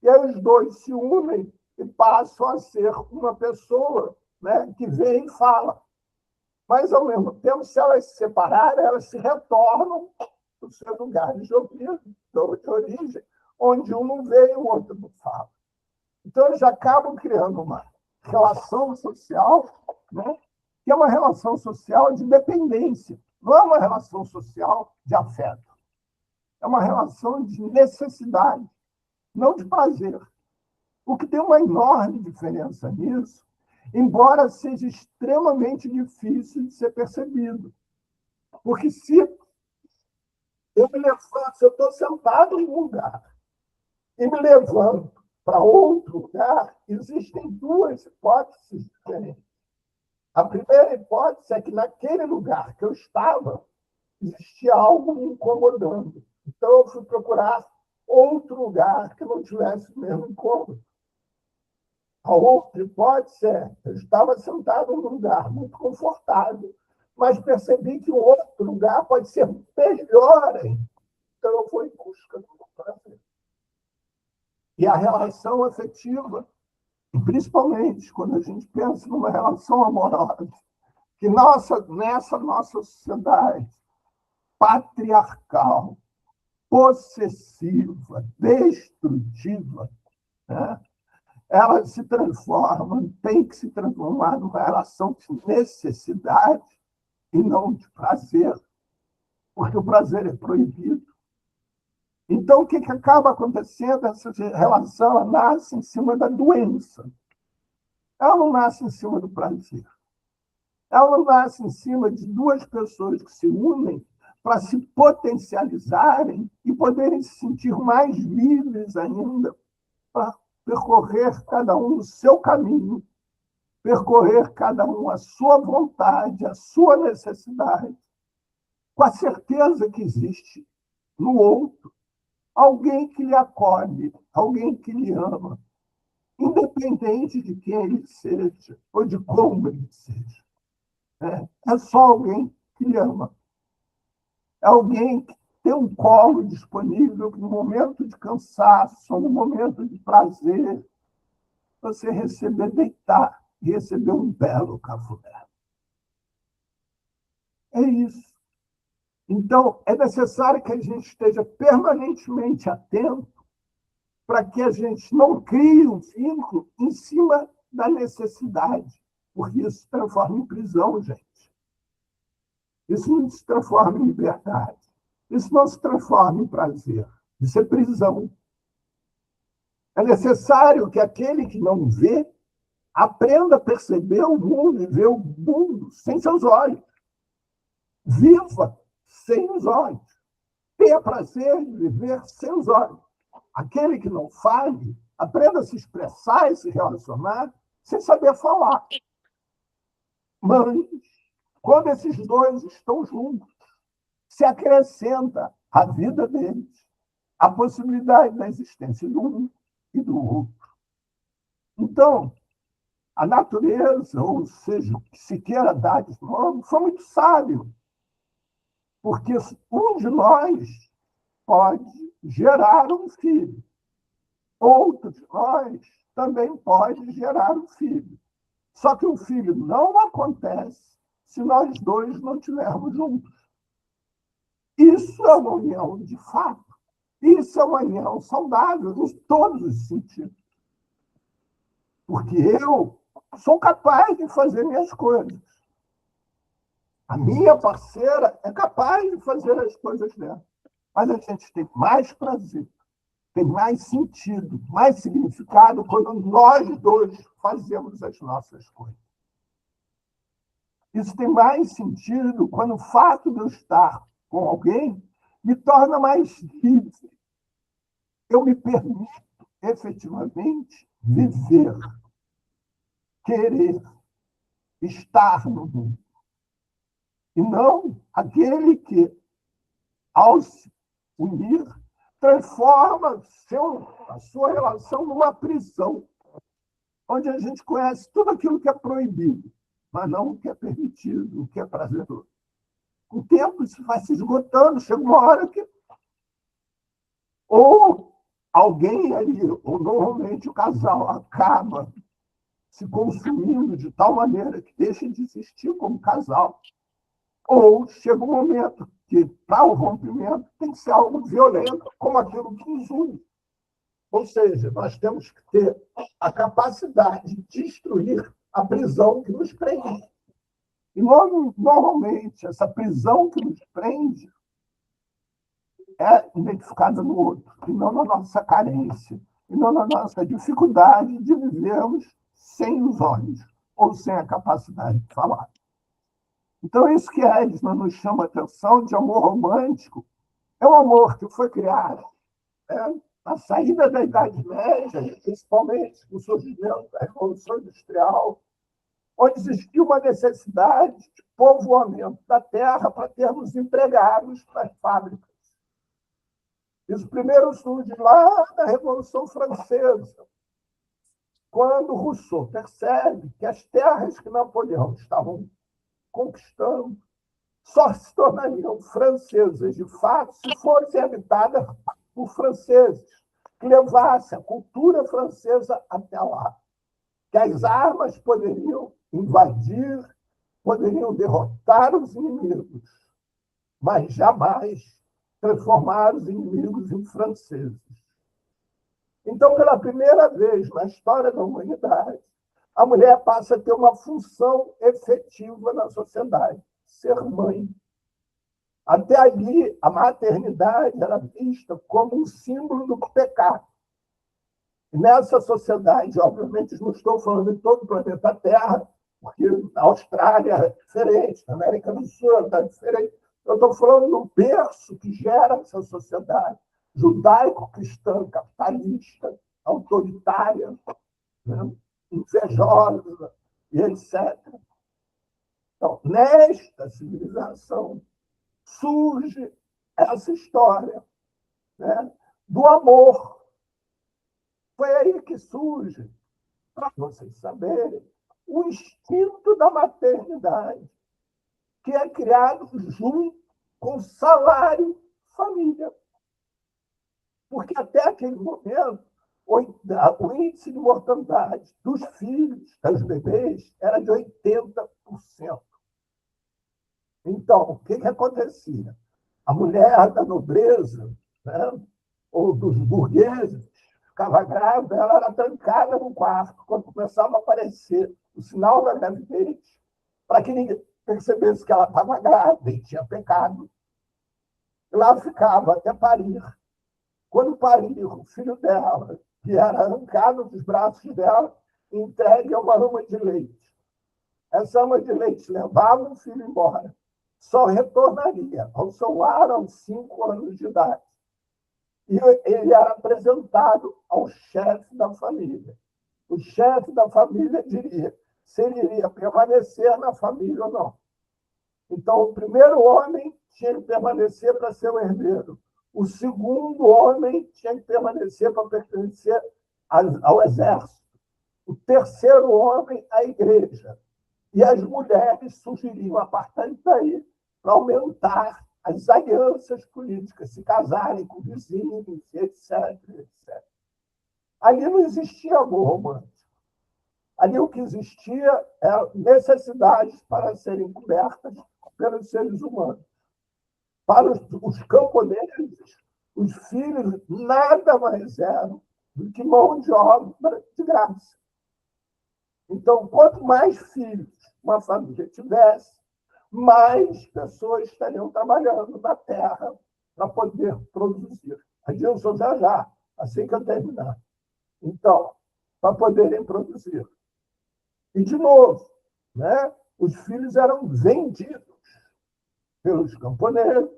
E aí os dois se unem e passam a ser uma pessoa, né, que vê e fala. Mas, ao mesmo tempo, se elas se separarem, elas se retornam para os seus lugares de origem, onde um não vê e o outro não fala. Então, eles acabam criando uma relação social, né, que é uma relação social de dependência, não é uma relação social de afeto. É uma relação de necessidade, não de prazer. O que tem uma enorme diferença nisso, embora seja extremamente difícil de ser percebido. Porque se eu me levanto, se eu estou sentado em um lugar e me levanto para outro lugar, existem duas hipóteses diferentes. A primeira hipótese é que naquele lugar que eu estava, existia algo me incomodando. Então, eu fui procurar outro lugar que não tivesse o mesmo incômodo. A outra hipótese é eu estava sentado num lugar muito confortável, mas percebi que o outro lugar pode ser melhor ainda. Então, eu fui em busca do prazer. E a relação afetiva, principalmente quando a gente pensa numa relação amorosa, que nessa nossa sociedade patriarcal, possessiva, destrutiva, né, ela se transforma, tem que se transformar numa relação de necessidade e não de prazer, porque o prazer é proibido. Então, o que acaba acontecendo? Essa relação ela nasce em cima da doença. Ela não nasce em cima do prazer. Ela não nasce em cima de duas pessoas que se unem para se potencializarem e poderem se sentir mais livres ainda para percorrer cada um o seu caminho, percorrer cada um a sua vontade, a sua necessidade, com a certeza que existe no outro alguém que lhe acolhe, alguém que lhe ama, independente de quem ele seja ou de como ele seja. É só alguém que lhe ama. É alguém que tem um colo disponível no momento de cansaço, no momento de prazer, você deitar e receber um belo cafuné. É isso. Então, é necessário que a gente esteja permanentemente atento para que a gente não crie um vínculo em cima da necessidade, porque isso se transforma em prisão, gente. Isso não se transforma em liberdade. Isso não se transforma em prazer. Isso é prisão. É necessário que aquele que não vê aprenda a perceber o mundo e ver o mundo sem seus olhos. Viva sem os olhos. Tenha prazer de viver sem os olhos. Aquele que não fale, aprenda a se expressar e se relacionar sem saber falar. Mas, quando esses dois estão juntos, se acrescenta à vida deles a possibilidade da existência do um e do outro. Então, a natureza, ou seja, o que se queira dar de nome, foi muito sábio, porque um de nós pode gerar um filho, outro de nós também pode gerar um filho. Só que o filho não acontece se nós dois não estivermos juntos. Isso é uma união de fato. Isso é uma união saudável em todos os sentidos. Porque eu sou capaz de fazer minhas coisas. A minha parceira é capaz de fazer as coisas dela. Mas a gente tem mais prazer, tem mais sentido, mais significado quando nós dois fazemos as nossas coisas. Isso tem mais sentido quando o fato de eu estar com alguém me torna mais livre. Eu me permito efetivamente viver, querer, estar no mundo. E não aquele que, ao se unir, transforma a sua relação numa prisão, onde a gente conhece tudo aquilo que é proibido, mas não o que é permitido, o que é prazeroso. Com o tempo, isso vai se esgotando, chega uma hora que ou alguém ali, ou normalmente o casal, acaba se consumindo de tal maneira que deixa de existir como casal. Ou chega um momento que, para o rompimento, tem que ser algo violento, como aquilo que nos une. Ou seja, nós temos que ter a capacidade de destruir a prisão que nos prende. E, normalmente, essa prisão que nos prende é identificada no outro, e não na nossa carência, e não na nossa dificuldade de vivermos sem os olhos, ou sem a capacidade de falar. Então, isso que Edna nos chama a atenção de amor romântico é um amor que foi criado, né, na saída da Idade Média, principalmente com o surgimento da Revolução Industrial, onde existia uma necessidade de povoamento da terra para termos empregados para as fábricas. Isso primeiro surge lá na Revolução Francesa, quando Rousseau percebe que as terras que Napoleão estavam conquistando só se tornariam francesas de fato se fossem habitadas por franceses, que levassem a cultura francesa até lá. Que as armas poderiam invadir, poderiam derrotar os inimigos, mas jamais transformar os inimigos em franceses. Então, pela primeira vez na história da humanidade, a mulher passa a ter uma função efetiva na sociedade, ser mãe. Até ali, a maternidade era vista como um símbolo do pecado. E nessa sociedade, obviamente, não estou falando de todo o planeta Terra, porque na Austrália é diferente, na América do Sul está diferente. Eu estou falando do berço que gera essa sociedade judaico-cristã, capitalista, autoritária, né, invejosa, e etc. Então, nesta civilização, surge essa história, né, do amor. Foi aí que surge, para vocês saberem, o instinto da maternidade, que é criado junto com salário família. Porque até aquele momento, o índice de mortalidade dos filhos, dos bebês, era de 80%. Então, o que acontecia? A mulher da nobreza, né, ou dos burgueses, ficava grávida, ela era trancada no quarto quando começava a aparecer o sinal da gravidez, para que ninguém percebesse que ela estava grávida e tinha pecado. Lá ficava até parir. Quando pariu, o filho dela, que era arrancado dos braços dela, entregue a uma ama de leite. Essa ama de leite levava o filho embora. Só retornaria ao seu lar aos 5 anos de idade. E ele era apresentado ao chefe da família. O chefe da família diria se ele iria permanecer na família ou não. Então, o primeiro homem tinha que permanecer para ser o herdeiro. O segundo homem tinha que permanecer para pertencer ao exército. O terceiro homem, à igreja. E as mulheres sugeriam, a partir daí, para aumentar as alianças políticas, se casarem com vizinhos, etc, etc. Ali não existia amor romântico. Ali o que existia eram necessidades para serem cobertas pelos seres humanos. Para os camponeses, os filhos nada mais eram do que mão de obra de graça. Então, quanto mais filhos uma família tivesse, mais pessoas estariam trabalhando na terra para poder produzir. Adilson, já, assim que eu terminar. Então, para poderem produzir. E, de novo, né, os filhos eram vendidos pelos camponeses.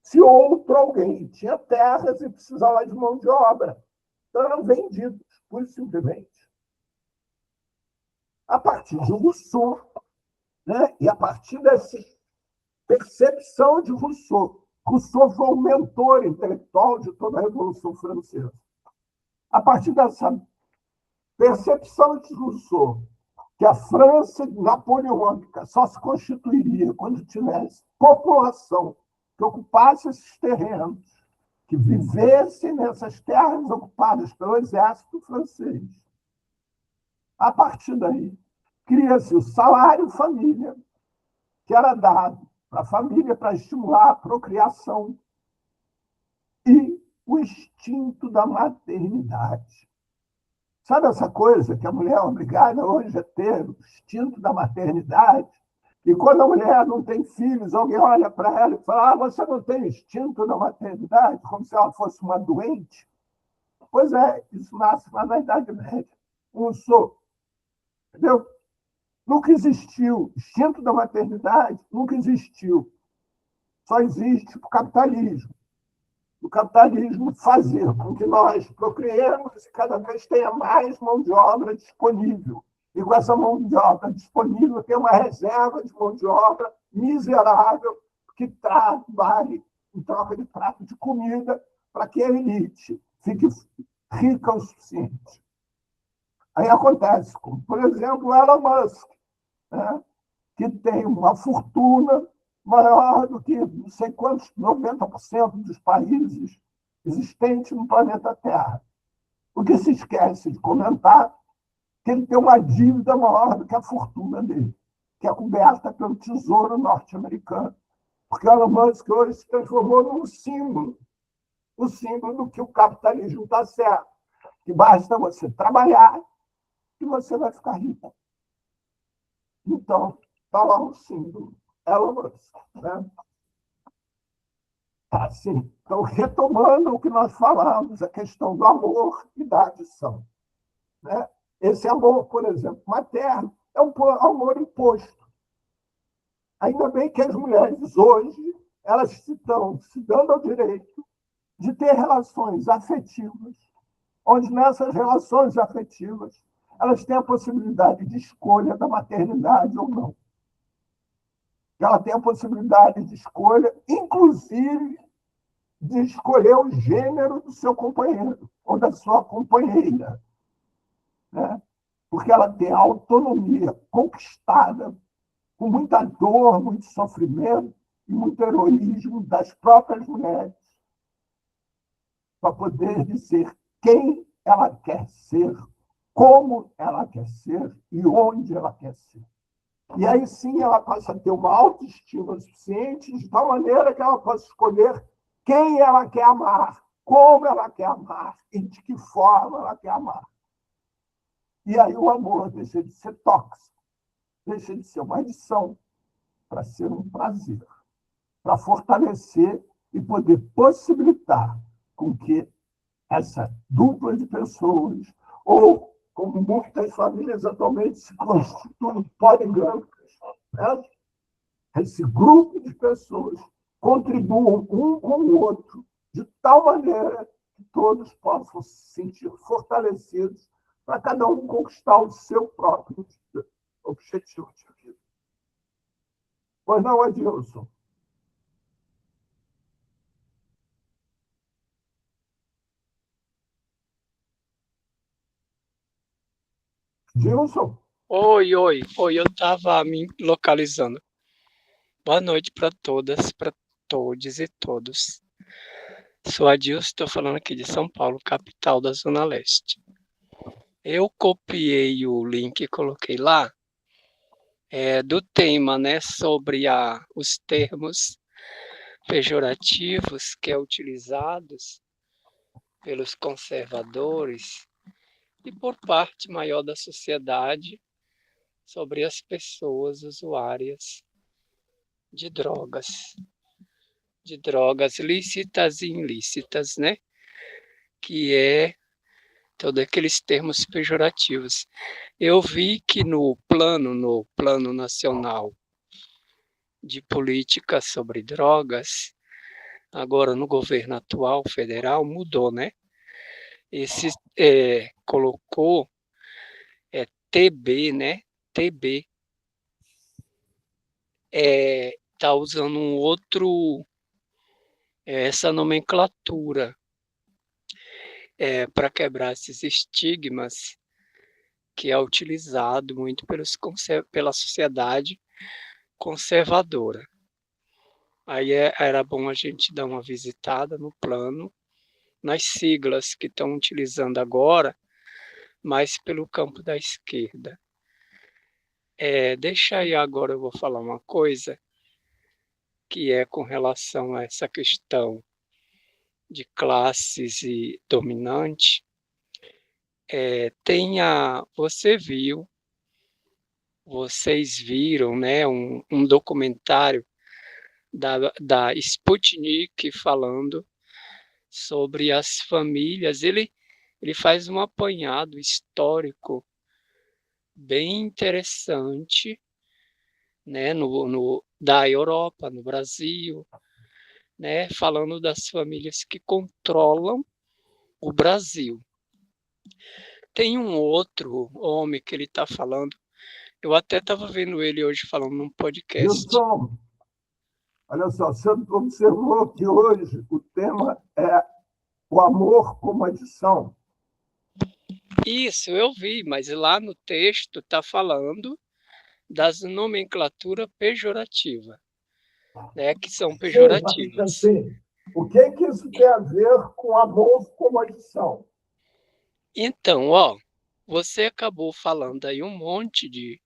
Se outro alguém tinha terras e precisava de mão de obra, então eram vendidos, pura e simplesmente. A partir de Rousseau, né, e a partir dessa percepção de Rousseau, Rousseau foi o mentor intelectual de toda a Revolução Francesa. A partir dessa percepção de Rousseau, que a França napoleônica só se constituiria quando tivesse população que ocupasse esses terrenos, que vivesse nessas terras ocupadas pelo exército francês. A partir daí, cria-se o salário-família, que era dado para a família para estimular a procriação, e o instinto da maternidade. Sabe essa coisa que a mulher é obrigada hoje a ter, o instinto da maternidade? E quando a mulher não tem filhos, alguém olha para ela e fala: você não tem instinto da maternidade? Como se ela fosse uma doente. Pois é, isso nasce lá na Idade Média. Entendeu? Nunca existiu. Instinto da maternidade nunca existiu. Só existe o capitalismo. O capitalismo fazer com que nós procriemos e cada vez tenha mais mão de obra disponível. E com essa mão de obra disponível tem uma reserva de mão de obra miserável que trabalhe em troca de prato de comida para que a elite fique rica o suficiente. Aí acontece, como, por exemplo, o Elon Musk, né, que tem uma fortuna maior do que não sei quantos, 90% dos países existentes no planeta Terra. O que se esquece de comentar que ele tem uma dívida maior do que a fortuna dele, que é coberta pelo Tesouro norte-americano. Porque o Elon Musk hoje se transformou num símbolo, o símbolo do que o capitalismo está certo, que basta você trabalhar e você vai ficar rico. Então, está lá um símbolo, Elon Musk. Né? Assim, então, retomando o que nós falamos, a questão do amor e da adição. Né? Esse amor, por exemplo, materno, é um amor imposto. Ainda bem que as mulheres hoje elas estão se dando ao direito de ter relações afetivas, onde nessas relações afetivas elas têm a possibilidade de escolha da maternidade ou não. Ela tem a possibilidade de escolha, inclusive, de escolher o gênero do seu companheiro ou da sua companheira. Né? Porque ela tem a autonomia conquistada com muita dor, muito sofrimento e muito heroísmo das próprias mulheres para poder dizer quem ela quer ser, como ela quer ser e onde ela quer ser. E aí sim ela passa a ter uma autoestima suficiente, de tal maneira que ela possa escolher quem ela quer amar, como ela quer amar e de que forma ela quer amar. E aí o amor deixa de ser tóxico, deixa de ser uma adição, para ser um prazer, para fortalecer e poder possibilitar com que essa dupla de pessoas, ou como muitas famílias atualmente se constituem poligâmicas, né? Esse grupo de pessoas contribuam um com o outro de tal maneira que todos possam se sentir fortalecidos para cada um conquistar o seu próprio objetivo de vida. Pois não, Adilson? Adilson? Oi, eu estava me localizando. Boa noite para todas, para todos e todos. Sou Adilson, estou falando aqui de São Paulo, capital da Zona Leste. Eu copiei o link e coloquei lá do tema, né, sobre os termos pejorativos que é utilizados pelos conservadores e por parte maior da sociedade sobre as pessoas usuárias de drogas lícitas e ilícitas, né? Que é todos aqueles termos pejorativos. Eu vi que no plano nacional de política sobre drogas, agora no governo atual federal mudou, né? Esse colocou TB, né? TB está usando essa nomenclatura para quebrar esses estigmas que é utilizado muito pela sociedade conservadora. Aí era bom a gente dar uma visitada no plano, nas siglas que estão utilizando agora, mais pelo campo da esquerda. Deixa aí agora, eu vou falar uma coisa que é com relação a essa questão de classes e dominante. Vocês viram, né, um documentário da Sputnik falando sobre as famílias. Ele faz um apanhado histórico bem interessante, né, da Europa, no Brasil, né, falando das famílias que controlam o Brasil. Tem um outro homem que ele está falando, eu até estava vendo ele hoje falando num podcast. Wilson, olha só, você observou que hoje o tema é o amor como adição. Isso, eu vi, mas lá no texto está falando das nomenclaturas pejorativas, né, que são pejorativas. Sim. O que isso tem a ver com amor como adição? Então, você acabou falando aí um monte de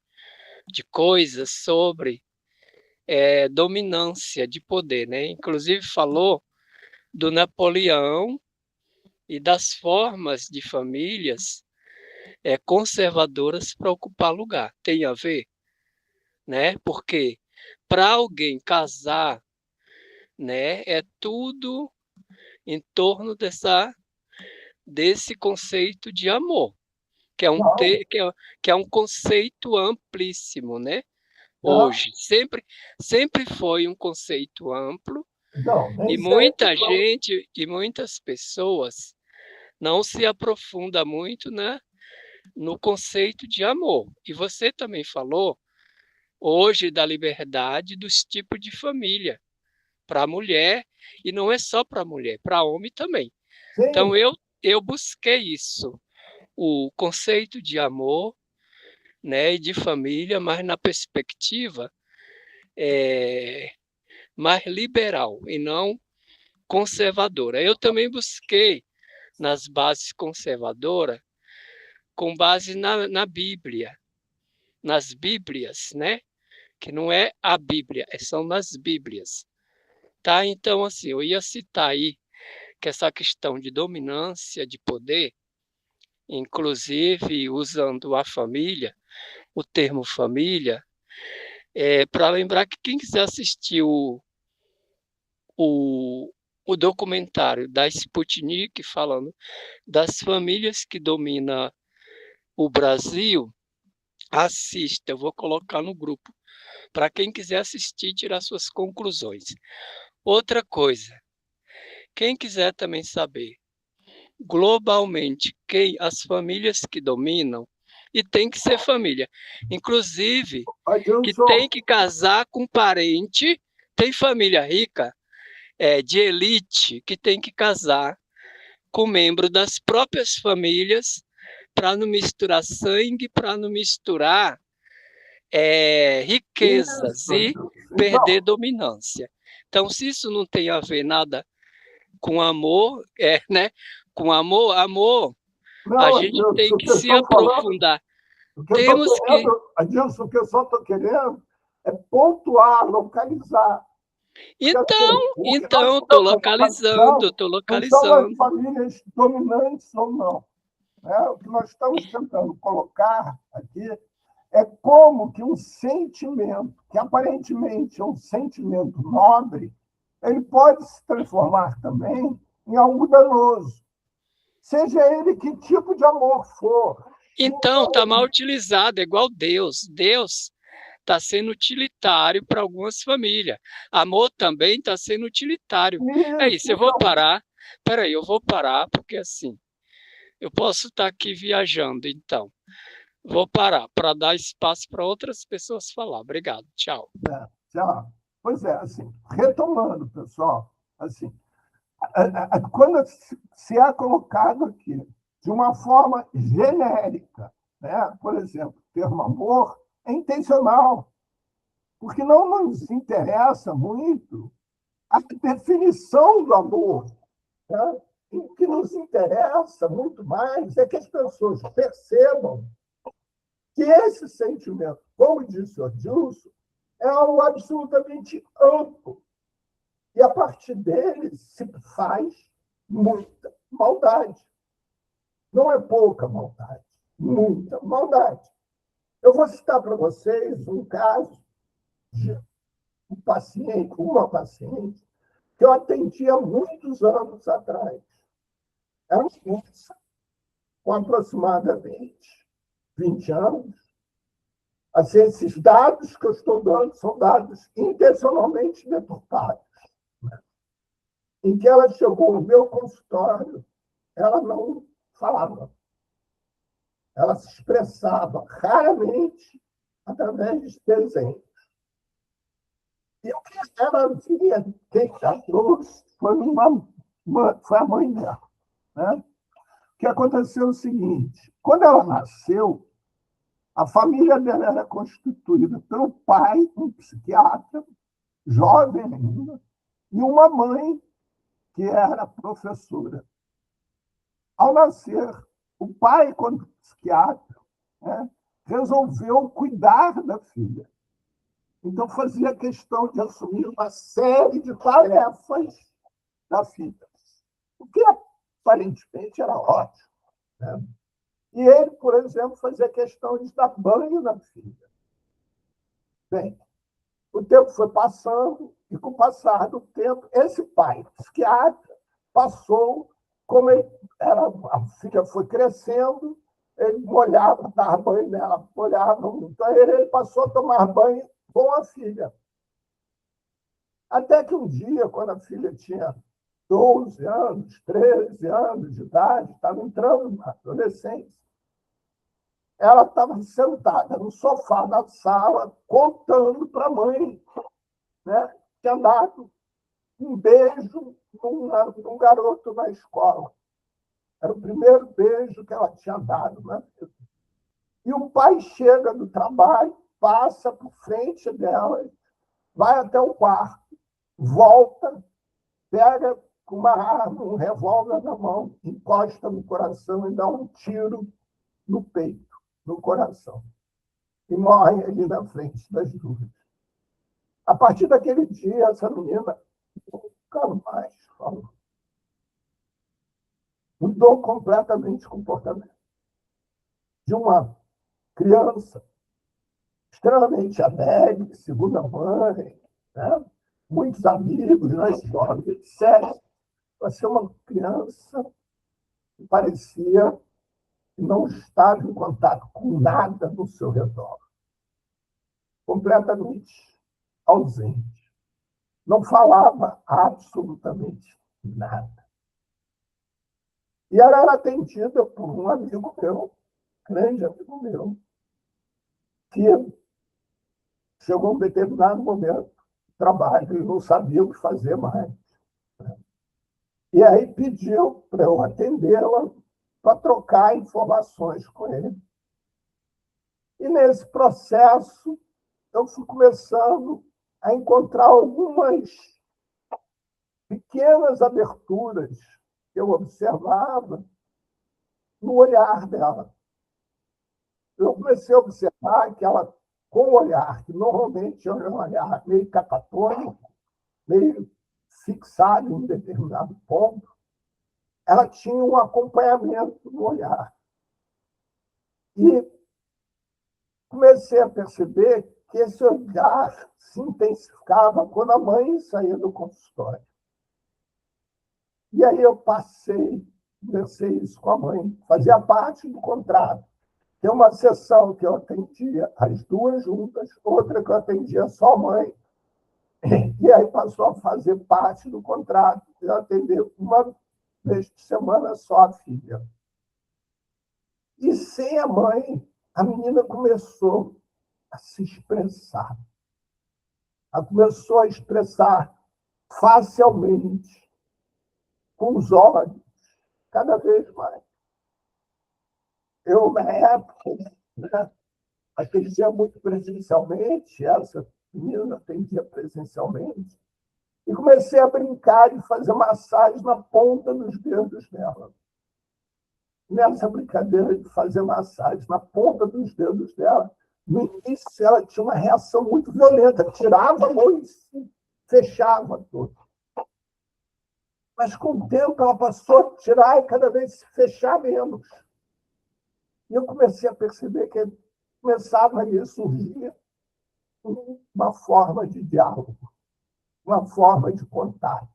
coisas sobre dominância de poder, né? Inclusive falou do Napoleão e das formas de famílias conservadoras para ocupar lugar. Tem a ver, né? Porque para alguém casar, né, é tudo em torno desse conceito de amor, que é um conceito amplíssimo, né? Hoje, sempre foi um conceito amplo, e muita gente e muitas pessoas não se aprofunda muito, né, no conceito de amor. E você também falou hoje da liberdade dos tipos de família para a mulher, e não é só para a mulher, para homem também. Sim. Então, eu busquei isso, o conceito de amor, né, e de família, mas na perspectiva mais liberal e não conservadora. Eu também busquei nas bases conservadoras, com base na Bíblia, nas Bíblias, né, que não é a Bíblia, são nas Bíblias. Tá? Então, assim, eu ia citar aí que essa questão de dominância de poder, inclusive usando a família, o termo família, para lembrar que quem quiser assistir o documentário da Sputnik falando das famílias que dominam o Brasil, assista, eu vou colocar no grupo, para quem quiser assistir e tirar suas conclusões. Outra coisa, quem quiser também saber globalmente as famílias que dominam, e tem que ser família, inclusive que tem que casar com parente, tem família rica, de elite, que tem que casar com membro das próprias famílias para não misturar sangue, para não misturar riquezas e perder dominância. Então, se isso não tem a ver nada com amor, né? Com amor, Não, a gente tem que se aprofundar. Temos que... Adilson, o que eu só estou querendo é pontuar, localizar. Então, estou localizando. Não são as famílias dominantes ou não. O que nós estamos tentando colocar aqui é como que um sentimento, que aparentemente é um sentimento nobre, ele pode se transformar também em algo danoso. Seja ele que tipo de amor for. Então, está mal utilizado, é igual Deus. Deus está sendo utilitário para algumas famílias. Amor também está sendo utilitário. É isso, eu vou parar. Espera aí, eu vou parar, porque assim, eu posso estar aqui viajando, então. Vou parar para dar espaço para outras pessoas falar. Obrigado, tchau. Tchau. Pois é, assim, retomando, pessoal, assim, quando se é colocado aqui de uma forma genérica, né? Por exemplo, o termo amor é intencional, porque não nos interessa muito a definição do amor. Né? O que nos interessa muito mais é que as pessoas percebam que esse sentimento, como disse o Adilson, é algo absolutamente amplo. E a partir dele se faz muita maldade. Não é pouca maldade, muita maldade. Eu vou citar para vocês um caso de uma paciente, que eu atendi há muitos anos atrás. Era uma moça com aproximadamente 20 anos. Assim, esses dados que eu estou dando são dados intencionalmente deturpados. Em que ela chegou no meu consultório, ela não falava. Ela se expressava raramente através de desenhos. E o que ela via, quem já trouxe, foi a mãe dela. Né? O que aconteceu é o seguinte: quando ela nasceu, a família dela era constituída pelo pai, um psiquiatra, jovem ainda, e uma mãe que era professora. Ao nascer, o pai, quando psiquiatra, né, resolveu cuidar da filha. Então, fazia questão de assumir uma série de tarefas da filha, o que aparentemente era ótimo. Né? E ele, por exemplo, fazia questão de dar banho na filha. Bem, o tempo foi passando, e com o passar do tempo, esse pai, psiquiatra, passou, como a filha foi crescendo, ele molhava, dava banho nela, molhava. Então, ele passou a tomar banho com a filha. Até que um dia, quando a filha tinha 12 anos, 13 anos de idade, estava entrando na adolescência, ela estava sentada no sofá da sala, contando para a mãe, né, que tinha dado um beijo num garoto na escola. Era o primeiro beijo que ela tinha dado. Né? E o pai chega do trabalho, passa por frente dela, vai até o quarto, volta, pega com uma arma, um revólver na mão, encosta no coração e dá um tiro no peito, no coração. E morre ali na frente das duas. A partir daquele dia, essa menina nunca mais falou. Mudou completamente o comportamento de uma criança extremamente alegre, segundo a mãe, né? Muitos amigos na escola, etc. Para ser uma criança que parecia que não estava em contato com nada no seu redor. Completamente ausente. Não falava absolutamente nada. E ela era atendida por um amigo meu, grande amigo meu, que chegou um determinado momento do trabalho e não sabia o que fazer mais. E aí pediu para eu atendê-la para trocar informações com ele. E nesse processo, eu fui começando a encontrar algumas pequenas aberturas que eu observava no olhar dela. Eu comecei a observar que ela, com o olhar, que normalmente é um olhar meio catatônico, meio fixado em um determinado ponto, ela tinha um acompanhamento no olhar. E comecei a perceber que esse olhar se intensificava quando a mãe saía do consultório. E aí eu conversei isso com a mãe, fazia parte do contrato. Tem uma sessão que eu atendia as duas juntas, outra que eu atendia só a mãe, e aí passou a fazer parte do contrato, eu atender uma vez por semana só a filha. E sem a mãe, a menina começou a se expressar. Ela começou a expressar facialmente, com os olhos, cada vez mais. Eu, na época, né, atendia muito presencialmente, essa menina atendia presencialmente, e comecei a brincar e fazer massagem na ponta dos dedos dela. Nessa brincadeira de fazer massagem na ponta dos dedos dela, no início ela tinha uma reação muito violenta, tirava a mão e se fechava todo. Mas com o tempo ela passou a tirar e cada vez se fechar menos. E eu comecei a perceber que começava ali a surgir uma forma de diálogo, uma forma de contato.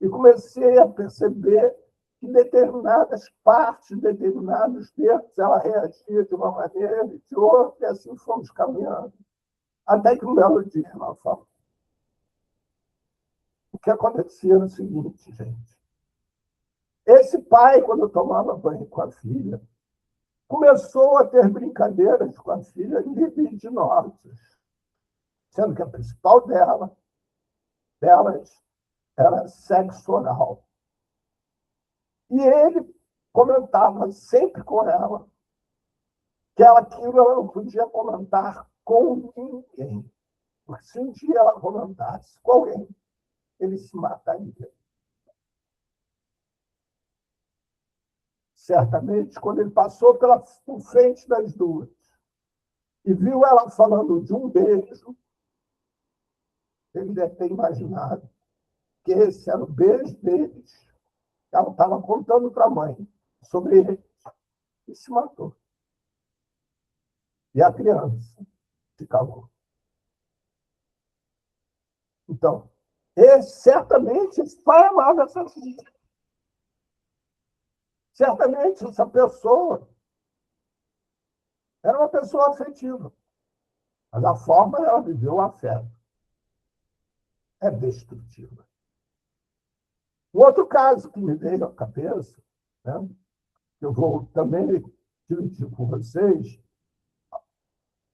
E comecei a perceber que determinadas partes, determinados tempos, ela reagia de uma maneira e de outra, e assim fomos caminhando. Até que um belo dia ela falou. O que acontecia era o seguinte, gente. Esse pai, quando tomava banho com a filha, começou a ter brincadeiras com a filha libidinosas, sendo que a principal delas era sexo oral. E ele comentava sempre com ela que aquilo ela não podia comentar com ninguém. Porque se um dia ela comentasse com alguém, ele se mataria. Certamente, quando ele passou por frente das duas e viu ela falando de um beijo, ele deve ter imaginado que esse era o beijo deles. Ela estava contando para a mãe sobre ele e se matou. E a criança se calou. Então, certamente esse pai amava essa filha. Certamente essa pessoa era uma pessoa afetiva. Mas a forma ela viveu o afeto é destrutiva. Um outro caso que me veio à cabeça, né, que eu vou também dividir com vocês,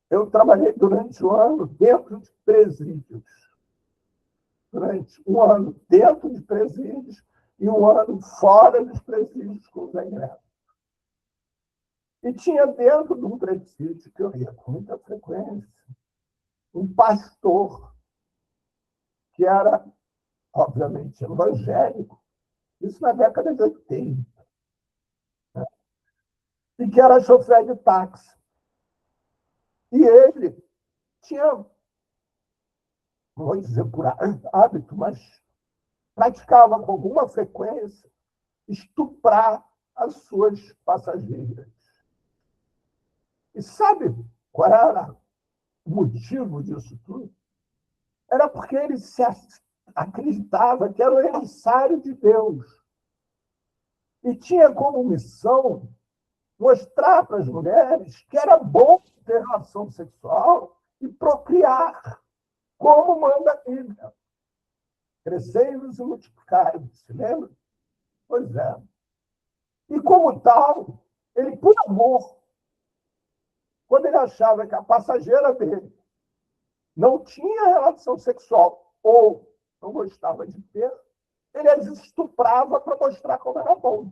eu trabalhei durante um ano dentro de presídios. Durante um ano dentro de presídios e um ano fora dos presídios com os egressos. E tinha dentro de um presídio que eu ia com muita frequência um pastor que era, obviamente, evangélico, isso na década de 80, né? E que era chofer de táxi. E ele tinha não vou dizer por hábito, mas praticava com alguma frequência estuprar as suas passageiras. E sabe qual era o motivo disso tudo? Era porque ele se acreditava que era o emissário de Deus e tinha como missão mostrar para as mulheres que era bom ter relação sexual e procriar, como manda a Bíblia. Crescei-vos e multiplicai-vos, se lembra? Pois é. E como tal, ele, por amor, quando ele achava que a passageira dele não tinha relação sexual ou não gostava de ter, ele as estuprava para mostrar como era bom.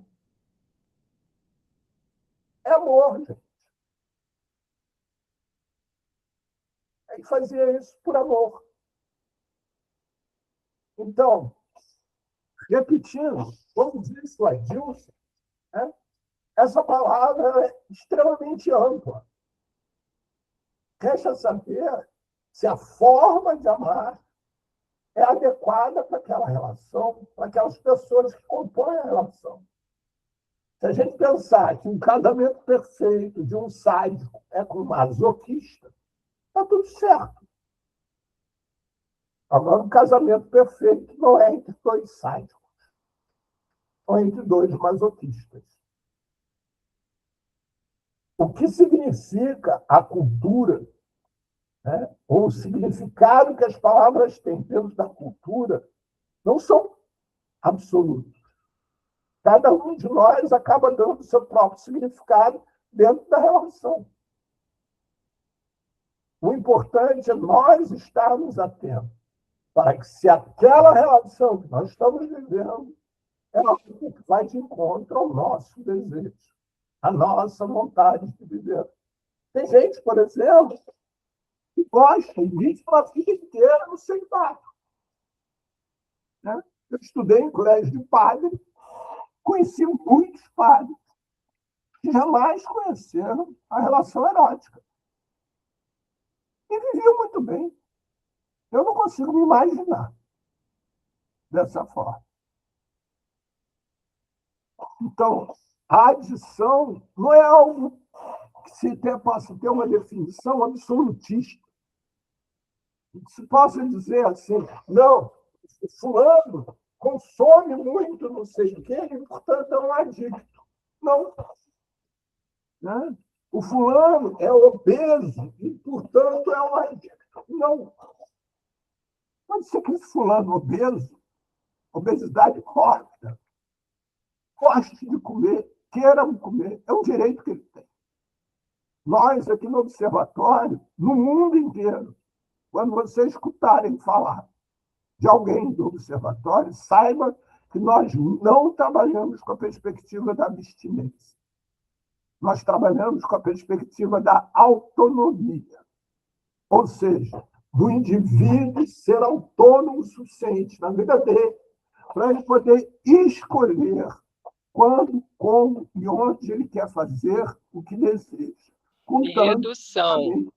É amor, gente. Ele fazia isso por amor. Então, repetindo, como disse o Adilson, né? Essa palavra é extremamente ampla. Resta saber se a forma de amar é adequada para aquela relação, para aquelas pessoas que compõem a relação. Se a gente pensar que um casamento perfeito de um sádico é com um masoquista, está tudo certo. Agora, um casamento perfeito não é entre dois sádicos, ou entre dois masoquistas. O que significa a cultura, né? Ou o significado que as palavras têm dentro da cultura, não são absolutos. Cada um de nós acaba dando o seu próprio significado dentro da relação. O importante é nós estarmos atentos para que, se aquela relação que nós estamos vivendo é algo que vai de encontro ao nosso desejo, à nossa vontade de viver. Tem gente, por exemplo, que gosta e vive uma vida inteira no celibato. Né? Eu estudei em colégio de padre, conheci muitos padres que jamais conheceram a relação erótica. E viviam muito bem. Eu não consigo me imaginar dessa forma. Então, a adição não é algo que possa ter uma definição absolutista. Que se possa dizer assim, não, o fulano consome muito não sei o quê, e, portanto, é um adicto. Não. Né? O fulano é obeso e, portanto, é um adicto. Não. Pode ser que esse fulano obeso, obesidade mórbida, goste de comer, queira comer, é um direito que ele tem. Nós, aqui no Observatório, no mundo inteiro, quando vocês escutarem falar de alguém do Observatório, saiba que nós não trabalhamos com a perspectiva da abstinência. Nós trabalhamos com a perspectiva da autonomia. Ou seja, do indivíduo ser autônomo o suficiente na vida dele para ele poder escolher quando, como e onde ele quer fazer o que deseja. Redução.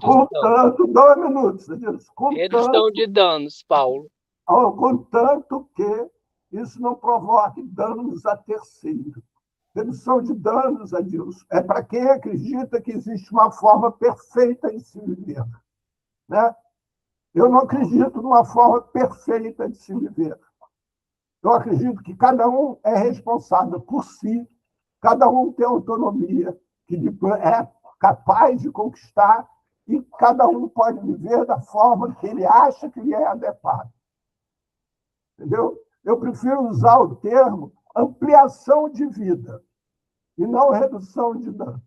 Contanto, 2 minutos, Adilson. Redução de danos, Paulo. Contanto que isso não provoque danos a terceiro. Redução de danos, Adilson, é para quem acredita que existe uma forma perfeita de se viver. Né? Eu não acredito numa forma perfeita de se viver. Eu acredito que cada um é responsável por si, cada um tem autonomia, que é capaz de conquistar, e cada um pode viver da forma que ele acha que lhe é adequado. Entendeu? Eu prefiro usar o termo ampliação de vida e não redução de danos.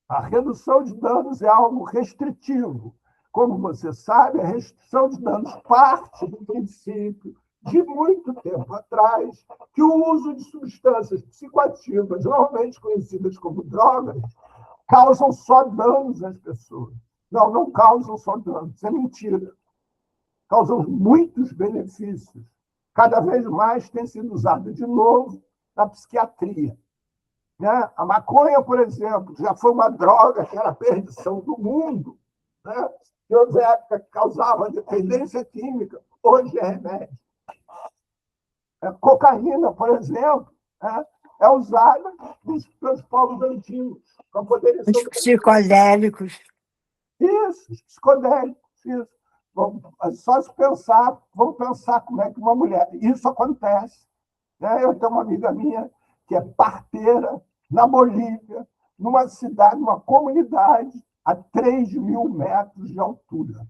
A redução de danos é algo restritivo. Como você sabe, a restrição de danos parte do princípio de muito tempo atrás que o uso de substâncias psicoativas, normalmente conhecidas como drogas, causam só danos às pessoas. Não, não causam só danos, isso é mentira. Causam muitos benefícios. Cada vez mais tem sido usado de novo na psiquiatria. Né? A maconha, por exemplo, já foi uma droga que era a perdição do mundo. Né? que outra época causava dependência química, hoje é remédio. Cocaína, por exemplo, é usada pelos povos antigos para poderem Os sobreviver. psicodélicos. Isso, psicodélicos, isso. Só se pensar, vamos pensar como é que uma mulher. Isso acontece. Né? Eu tenho uma amiga minha que é parteira na Bolívia, numa cidade, numa comunidade a 3.000 metros de altura.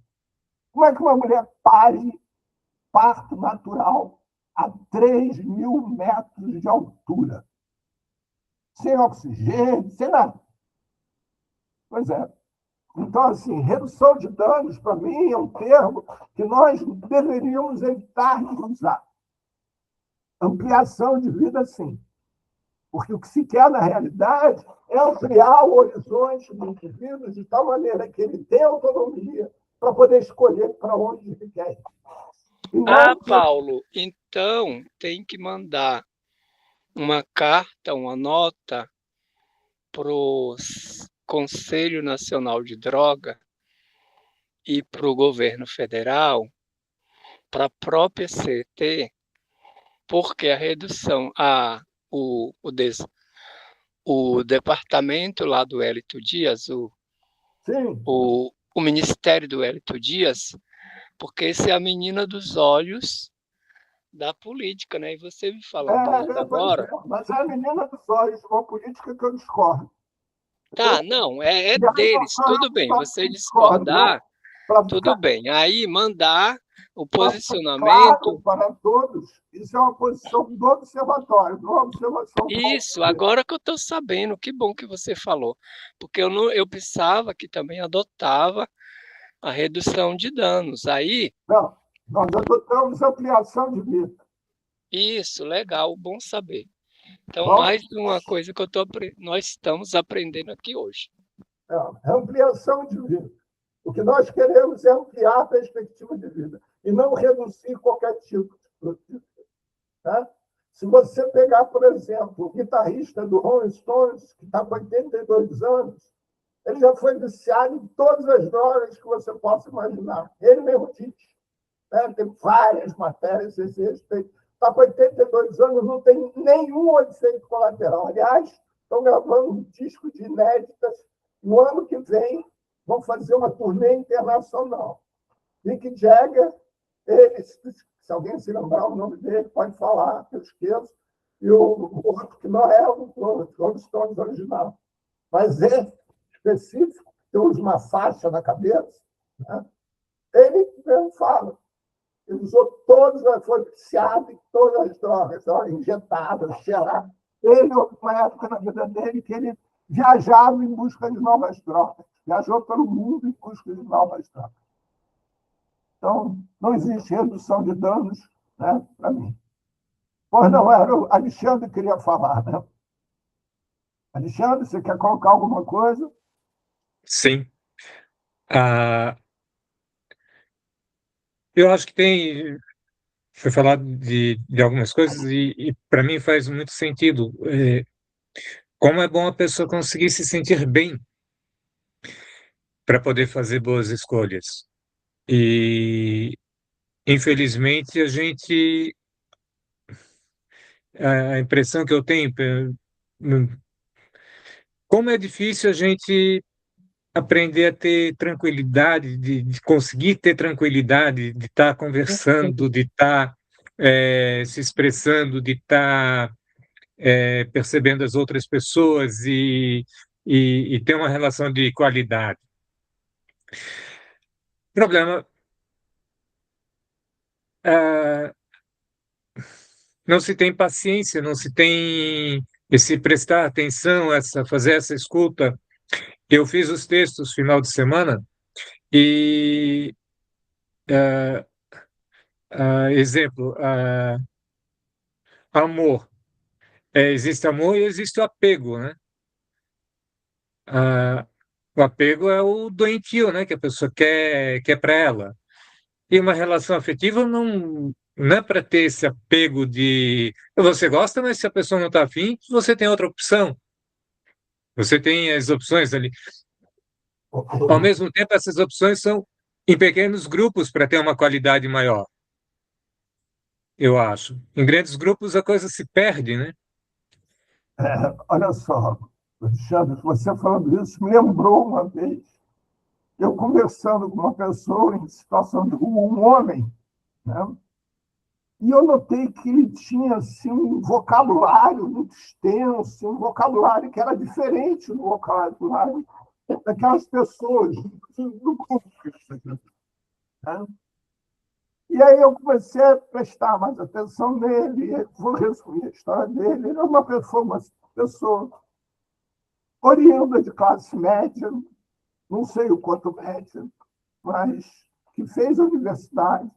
Como é que uma mulher pare parto natural a 3.000 metros de altura? Sem oxigênio, sem nada. Pois é. Então, assim, redução de danos, para mim, é um termo que nós deveríamos evitar de usar. Ampliação de vida, sim. Porque o que se quer, na realidade, é ampliar o horizonte do indivíduo de tal maneira que ele tenha autonomia para poder escolher para onde ele quer ir. Paulo, então tem que mandar uma carta, uma nota para o Conselho Nacional de Droga e para o governo federal, para a própria CET, porque a redução, o departamento lá do Hélito Dias, o ministério do Hélito Dias, porque essa é a menina dos olhos da política, né? E você me falando isso agora. Mas é a menina dos olhos, uma política que eu discordo. Tá, não, é deles, tudo bem. Você discordar, tudo bem. Aí mandar o posicionamento. Claro, para todos, isso é uma posição do observatório, do observação. Isso, agora que eu estou sabendo, que bom que você falou, porque eu pensava que também adotava a redução de danos. Aí. Não, nós adotamos ampliação de vida. Isso, legal, bom saber. Então, mais uma coisa que nós estamos aprendendo aqui hoje. Ampliação de vida. O que nós queremos é ampliar a perspectiva de vida e não reduzir qualquer tipo de produto. Tá? Se você pegar, por exemplo, o guitarrista do Rolling Stones, que está com 82 anos, ele já foi viciado em todas as drogas que você possa imaginar. Ele mesmo diz. Né? Tem várias matérias a esse respeito. Está com 82 anos, não tem nenhum efeito colateral. Aliás, estão gravando um disco de inéditas. No ano que vem, vão fazer uma turnê internacional. Mick Jagger, ele, se alguém se lembrar o nome dele, pode falar, que eu esqueço, e o outro que não é o Rolling Stones original. Mas esse específico, que usa uma faixa na cabeça, né? Ele mesmo fala. Ele usou foi viciado em todas as drogas, injetadas, cheiradas. Ele, uma época na vida dele, que ele viajava em busca de novas drogas. Viajou pelo mundo em busca de novas drogas. Então, não existe redução de danos, né, para mim. Pois não, era o Alexandre que queria falar, né? Alexandre, você quer colocar alguma coisa? Sim. Eu acho que foi falado de algumas coisas e para mim faz muito sentido. Como é bom a pessoa conseguir se sentir bem para poder fazer boas escolhas. E, infelizmente, a impressão que eu tenho, como é difícil a gente aprender a ter tranquilidade, de conseguir ter tranquilidade, de estar conversando, de estar se expressando, de estar percebendo as outras pessoas e ter uma relação de qualidade. O problema não se tem paciência, não se tem esse prestar atenção, fazer essa escuta. Eu fiz os textos final de semana e exemplo, amor. Existe amor e existe o apego, né? O apego é o doentio, né? Que a pessoa quer para ela. E uma relação afetiva não é para ter esse apego de você gosta, mas se a pessoa não está afim, você tem outra opção. Você tem as opções ali. Ao mesmo tempo, essas opções são em pequenos grupos para ter uma qualidade maior, eu acho. Em grandes grupos a coisa se perde, né? Olha só, Alexandre, você falando isso me lembrou uma vez, eu conversando com uma pessoa em situação de rua, um homem, né? E eu notei que ele tinha assim, um vocabulário muito extenso, um vocabulário que era diferente do vocabulário daquelas pessoas do grupo. Né? E aí eu comecei a prestar mais atenção nele, vou resumir a história dele. Ele é uma pessoa oriunda de classe média, não sei o quanto média, mas que fez a universidade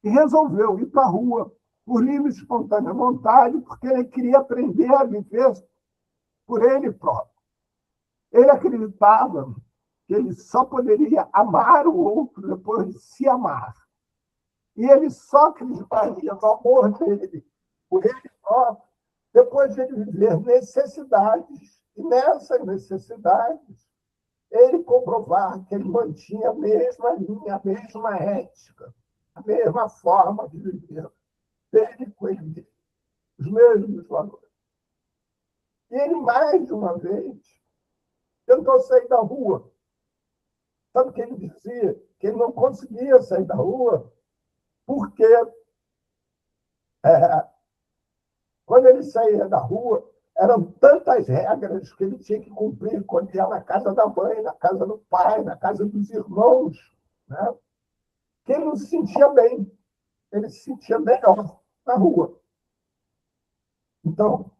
e resolveu ir para a rua por livre e espontânea vontade, porque ele queria aprender a viver por ele próprio. Ele acreditava que ele só poderia amar o outro depois de se amar. E ele só acreditaria no amor dele por ele próprio depois de ele viver necessidades. E nessas necessidades, ele comprovar que ele mantinha a mesma linha, a mesma ética, a mesma forma de viver, dele com ele, os mesmos valores. E ele, mais de uma vez, tentou sair da rua. Sabe o que ele dizia? Que ele não conseguia sair da rua porque quando ele saía da rua, eram tantas regras que ele tinha que cumprir quando ia na casa da mãe, na casa do pai, na casa dos irmãos, né? Que ele não se sentia bem. Ele se sentia melhor na rua. Então,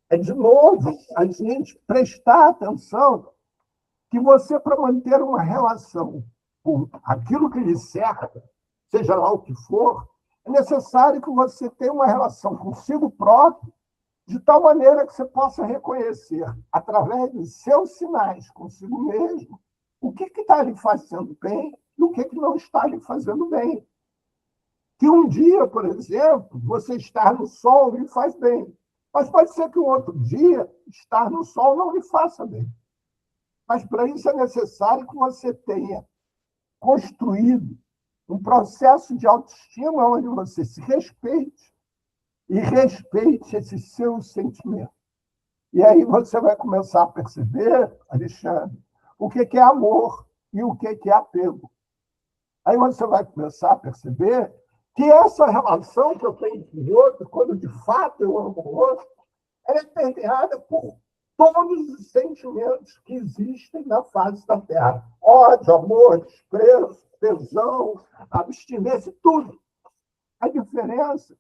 é de novo a gente prestar atenção que você, para manter uma relação com aquilo que lhe cerca, seja lá o que for, é necessário que você tenha uma relação consigo próprio, de tal maneira que você possa reconhecer, através dos seus sinais consigo mesmo, o que está lhe fazendo bem e o que não está lhe fazendo bem. Que um dia, por exemplo, você estar no sol lhe faz bem, mas pode ser que um outro dia estar no sol não lhe faça bem. Mas para isso é necessário que você tenha construído um processo de autoestima onde você se respeite e respeite esses seus sentimentos. E aí você vai começar a perceber, Alexandre, o que é amor e o que é apego. Aí você vai começar a perceber que essa relação que eu tenho com o outro, quando de fato eu amo o outro, ela é permeada por todos os sentimentos que existem na face da Terra. Ódio, amor, desprezo, tesão, abstinência, tudo. A diferença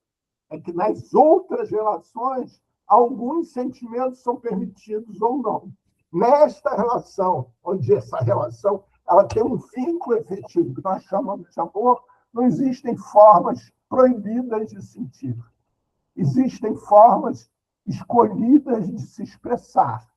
é que nas outras relações, alguns sentimentos são permitidos ou não. Nesta relação, onde essa relação ela tem um vínculo efetivo, que nós chamamos de amor, não existem formas proibidas de sentir. Existem formas escolhidas de se expressar.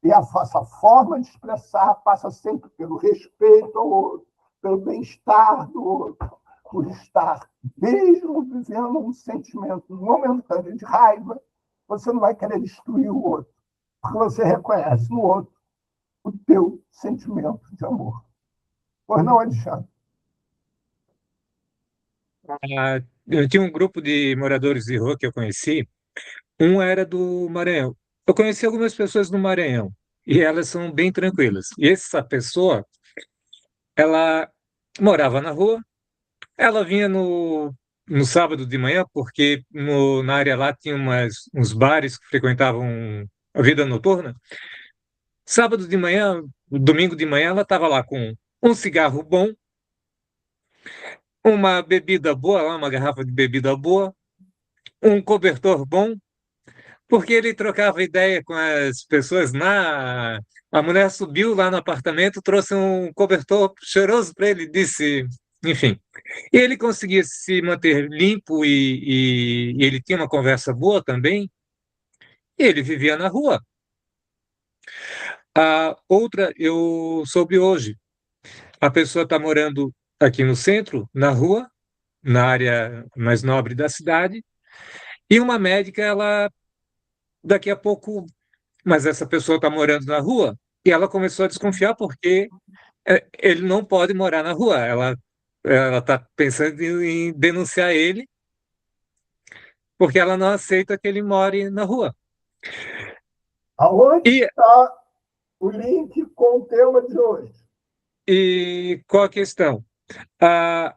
E essa forma de expressar passa sempre pelo respeito ao outro, pelo bem-estar do outro, por estar, mesmo vivendo um sentimento momentâneo de raiva, você não vai querer destruir o outro, porque você reconhece no outro o teu sentimento de amor. Pois não, Alexandre? Eu tinha um grupo de moradores de rua que eu conheci, um era do Maranhão. Eu conheci algumas pessoas do Maranhão, e elas são bem tranquilas. E essa pessoa, ela morava na rua, ela vinha no sábado de manhã, porque na área lá tinha uns bares que frequentavam a vida noturna. Sábado de manhã, domingo de manhã, ela estava lá com um cigarro bom, uma bebida boa, lá, uma garrafa de bebida boa, um cobertor bom, porque ele trocava ideia com as pessoas na. A mulher subiu lá no apartamento, trouxe um cobertor cheiroso para ele, disse, enfim. E ele conseguia se manter limpo e ele tinha uma conversa boa também, e ele vivia na rua. A outra eu soube hoje. A pessoa está morando aqui no centro, na rua, na área mais nobre da cidade, e uma médica, ela daqui a pouco, mas essa pessoa está morando na rua, e ela começou a desconfiar porque ele não pode morar na rua. Ela está pensando em denunciar ele porque ela não aceita que ele more na rua. Aonde E, está o link com o tema de hoje? e qual a questão? Ah,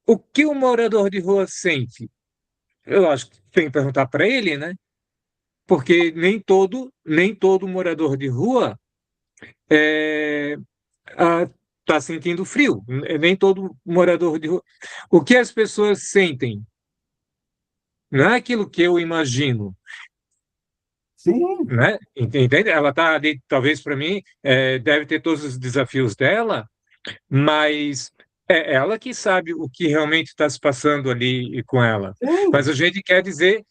o que o morador de rua sente? Eu acho que tem que perguntar para ele, né? Porque nem todo morador de rua está sentindo frio. Nem todo morador de rua. O que as pessoas sentem não é aquilo que eu imagino, Sim, né? Entende? Ela está ali, talvez para mim, deve ter todos os desafios dela, mas é ela que sabe o que realmente está se passando ali com ela. sim. Mas a gente quer dizer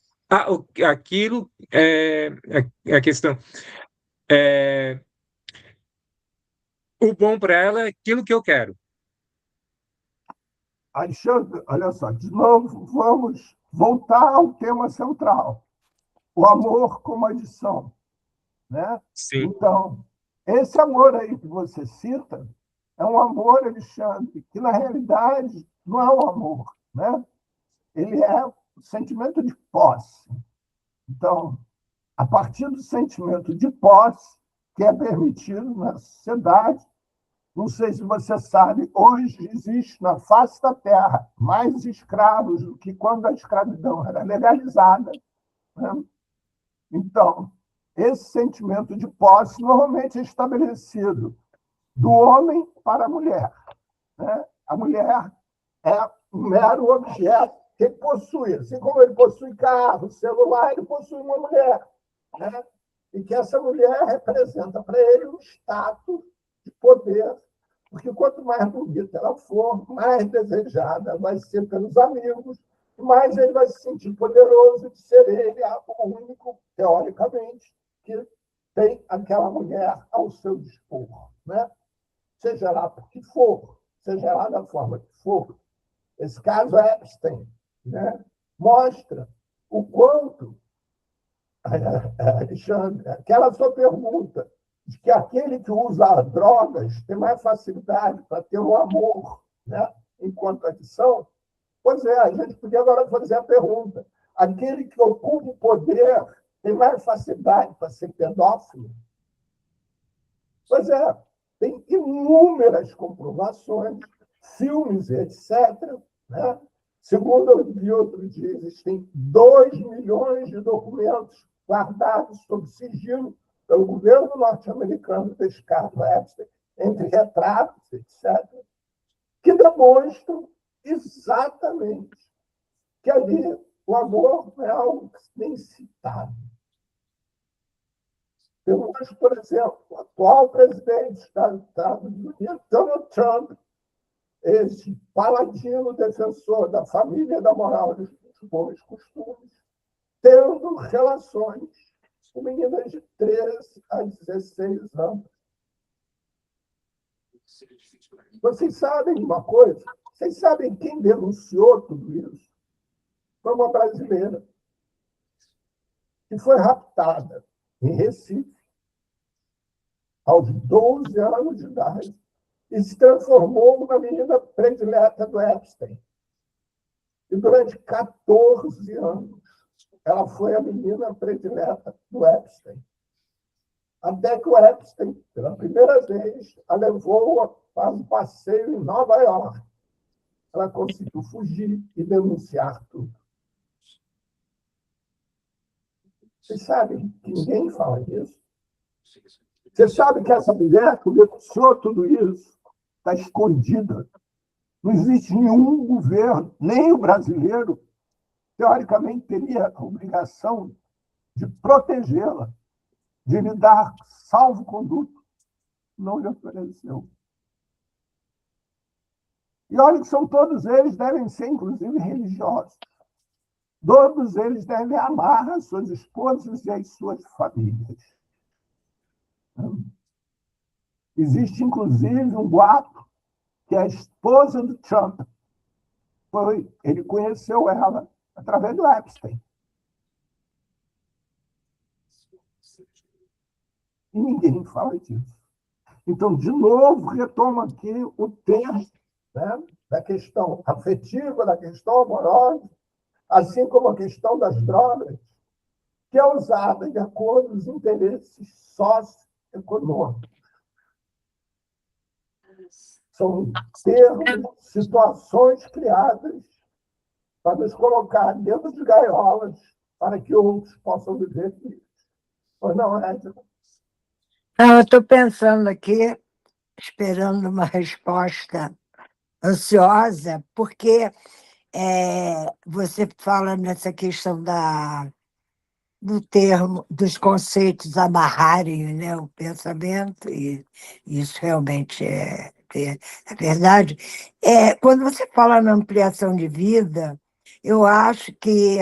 aquilo é a questão. É, o bom para ela é aquilo que eu quero. Alexandre, olha só, de novo, vamos voltar ao tema central, o amor como adição, né? Sim, Então, esse amor aí que você cita é um amor, Alexandre, que na realidade não é um amor, né? Ele é o sentimento de posse. Então, a partir do sentimento de posse, que é permitido na sociedade, não sei se você sabe, hoje existe na face da Terra mais escravos do que quando a escravidão era legalizada, né? Então, esse sentimento de posse normalmente é estabelecido do homem para a mulher, né? A mulher é um mero objeto que ele possui. Assim como ele possui carro, celular, ele possui uma mulher, né? E que essa mulher representa para ele um status de poder, porque quanto mais bonita ela for, mais desejada vai ser pelos amigos, mais ele vai se sentir poderoso de ser ele o único, teoricamente, que tem aquela mulher ao seu dispor, né? Seja lá por que for, seja lá da forma que for. Esse caso Epstein, né, mostra o quanto, Alexandre, aquela sua pergunta de que aquele que usa drogas tem mais facilidade para ter o amor, né, enquanto adição. Pois é, a gente podia agora fazer a pergunta: aquele que ocupa o poder tem mais facilidade para ser pedófilo? Pois é, tem inúmeras comprovações, filmes, etc., né? Segundo eu vi outro dia, existem 2 milhões de documentos guardados sob sigilo pelo governo norte-americano desse caso Epstein, entre retratos, etc., que demonstram exatamente que ali o amor é algo que nem citado. Temos, por exemplo, o atual presidente dos Estados Unidos, Donald Trump, esse paladino defensor da família, da moral e dos bons costumes, tendo relações com meninas de 13 a 16 anos. Vocês sabem de uma coisa? Vocês sabem quem denunciou tudo isso? Foi uma brasileira que foi raptada em Recife, aos 12 anos de idade, e se transformou numa menina predileta do Epstein. E durante 14 anos, ela foi a menina predileta do Epstein. Até que o Epstein, pela primeira vez, a levou para um passeio em Nova York. Ela conseguiu fugir e denunciar tudo. Vocês sabem que ninguém fala disso? Você sabe que essa mulher que denunciou tudo isso está escondida. Não existe nenhum governo, nem o brasileiro, teoricamente teria a obrigação de protegê-la, de lhe dar salvo-conduto. Não lhe ofereceu. E olha que são todos eles, devem ser, inclusive, religiosos. Todos eles devem amar as suas esposas e as suas famílias. Existe, inclusive, um boato que a esposa do Trump ele conheceu ela através do Epstein. E ninguém fala disso. Então, de novo, retomo aqui o tema, né, da questão afetiva, da questão amorosa, assim como a questão das drogas, que é usada de acordo com os interesses socioeconômicos. São termos, situações criadas para nos colocar dentro de gaiolas para que outros possam viver felizes. Pois não, Érica? Não, eu estou pensando aqui, esperando uma resposta ansiosa, porque você fala nessa questão do termo, dos conceitos amarrarem, né, o pensamento, e isso realmente é verdade. Quando você fala na ampliação de vida, eu acho que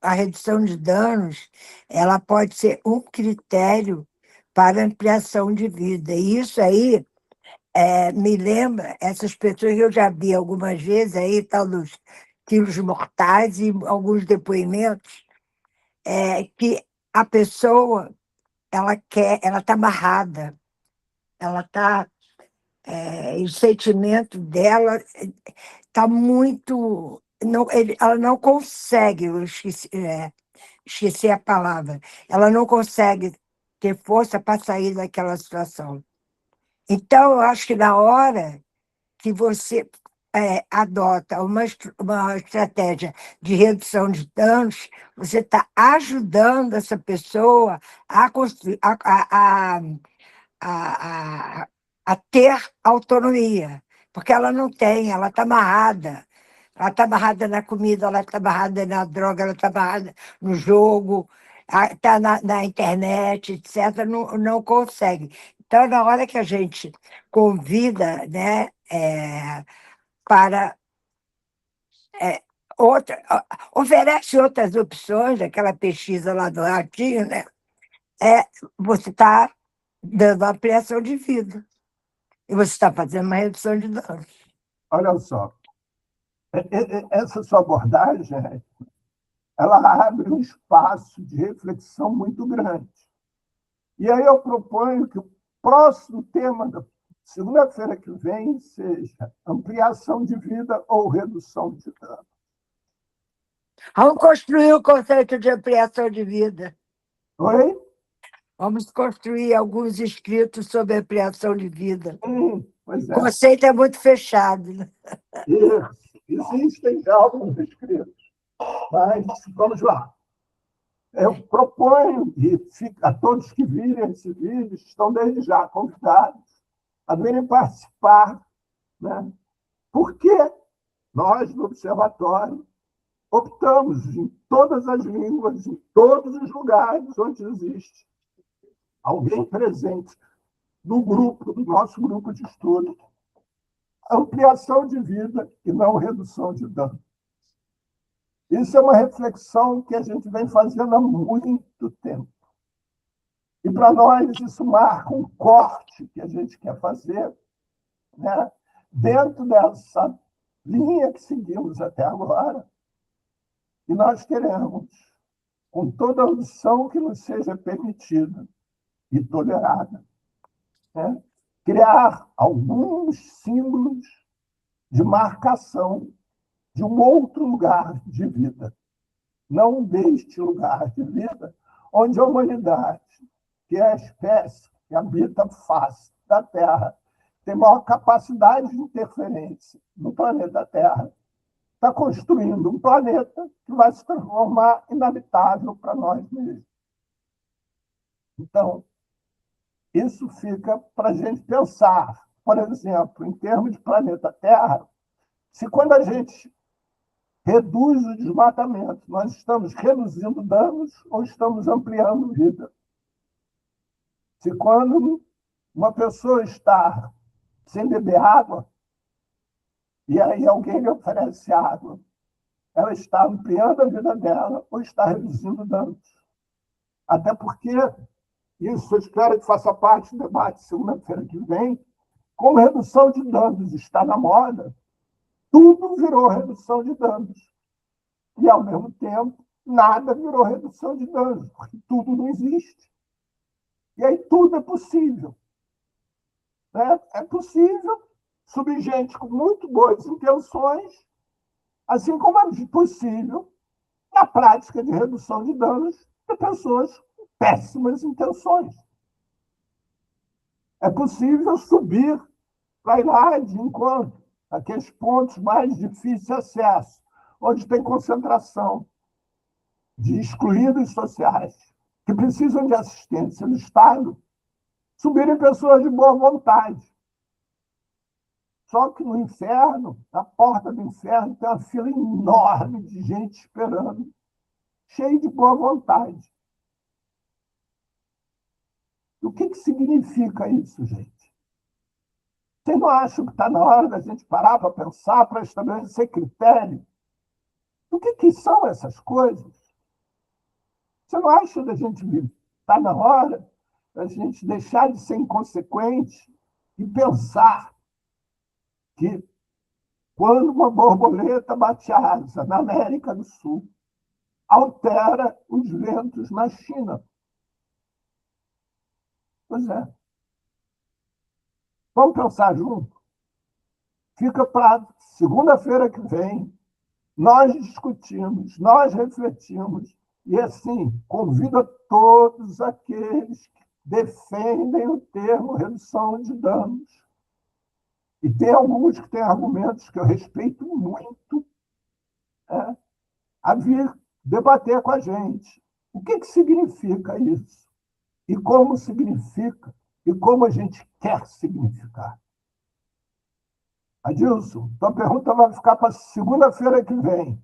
a redução de danos ela pode ser um critério para ampliação de vida. E isso aí me lembra essas pessoas que eu já vi algumas vezes aí, tal dos quilos mortais e alguns depoimentos, que a pessoa ela está amarrada, ela está, o sentimento dela está muito, não, ela não consegue, eu esqueci a palavra, ela não consegue ter força para sair daquela situação. Então, eu acho que na hora que você adota uma estratégia de redução de danos, você está ajudando essa pessoa a construir, a, a ter autonomia, porque ela não tem, ela está amarrada. Ela está amarrada na comida, ela está amarrada na droga, ela está amarrada no jogo, está na internet, etc., não consegue. Então, na hora que a gente convida, né, para oferece outras opções, aquela pesquisa lá do Ratinho, né? Você está dando ampliação de vida e você está fazendo uma redução de danos. Olha só, essa sua abordagem, ela abre um espaço de reflexão muito grande. E aí eu proponho que o próximo tema da segunda-feira que vem seja ampliação de vida ou redução de danos. Vamos construir o conceito de ampliação de vida. Oi? Vamos construir alguns escritos sobre ampliação de vida. Pois O conceito é muito fechado. Né? Isso, existem já alguns escritos. Mas vamos lá. Eu proponho, e a todos que virem esse vídeo, estão desde já convidados a virem participar. Né? Por que nós, no Observatório, optamos em todas as línguas, em todos os lugares onde existe alguém presente no grupo, do nosso grupo de estudo, ampliação de vida e não redução de dano. Isso é uma reflexão que a gente vem fazendo há muito tempo. E, para nós, isso marca um corte que a gente quer fazer, né, dentro dessa linha que seguimos até agora. E nós queremos, com toda a audição que nos seja permitida e tolerada, né, criar alguns símbolos de marcação de um outro lugar de vida, não deste lugar de vida, onde a humanidade, que é a espécie que habita a face da Terra, tem maior capacidade de interferência no planeta Terra, está construindo um planeta que vai se transformar inabitável para nós mesmos. Então, isso fica para a gente pensar, por exemplo, em termos de planeta Terra, se quando a gente reduz o desmatamento, nós estamos reduzindo danos ou estamos ampliando vida. Se quando uma pessoa está sem beber água, e aí alguém lhe oferece água, ela está ampliando a vida dela ou está reduzindo danos. Até porque, isso eu espero que faça parte do debate segunda-feira que vem, como redução de danos está na moda, tudo virou redução de danos. E, ao mesmo tempo, nada virou redução de danos, porque tudo não existe. E aí tudo é possível. né? É possível subir gente com muito boas intenções, assim como é possível, na prática de redução de danos, de pessoas com péssimas intenções. É possível subir para ir lá de encontro, aqueles pontos mais difíceis de acesso, onde tem concentração de excluídos sociais, que precisam de assistência do Estado, subirem pessoas de boa vontade. Só que no inferno, na porta do inferno, tem uma fila enorme de gente esperando, cheia de boa vontade. O que significa isso, gente? Vocês não acham que está na hora da gente parar para pensar, para estabelecer critério? O que são essas coisas? Você não acha da gente está na hora da gente deixar de ser inconsequente e pensar que quando uma borboleta bate asa na América do Sul, altera os ventos na China? Pois é. Vamos pensar junto? Fica para segunda-feira que vem, nós discutimos, nós refletimos, e assim, convido a todos aqueles que defendem o termo redução de danos. E tem alguns que têm argumentos que eu respeito muito, a vir debater com a gente. O que significa isso? E como significa? E como a gente quer significar? Adilson, tua pergunta vai ficar para segunda-feira que vem.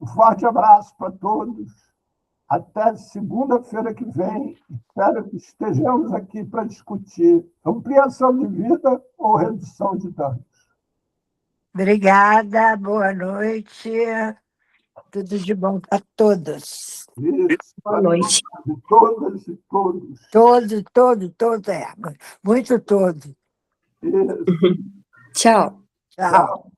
Um forte abraço para todos. Até segunda-feira que vem. Espero que estejamos aqui para discutir ampliação de vida ou redução de danos. Obrigada, boa noite. Tudo de bom para todos. Isso, Boa noite. de todas e todos. Todos, muito todo. Isso. Tchau. Tchau.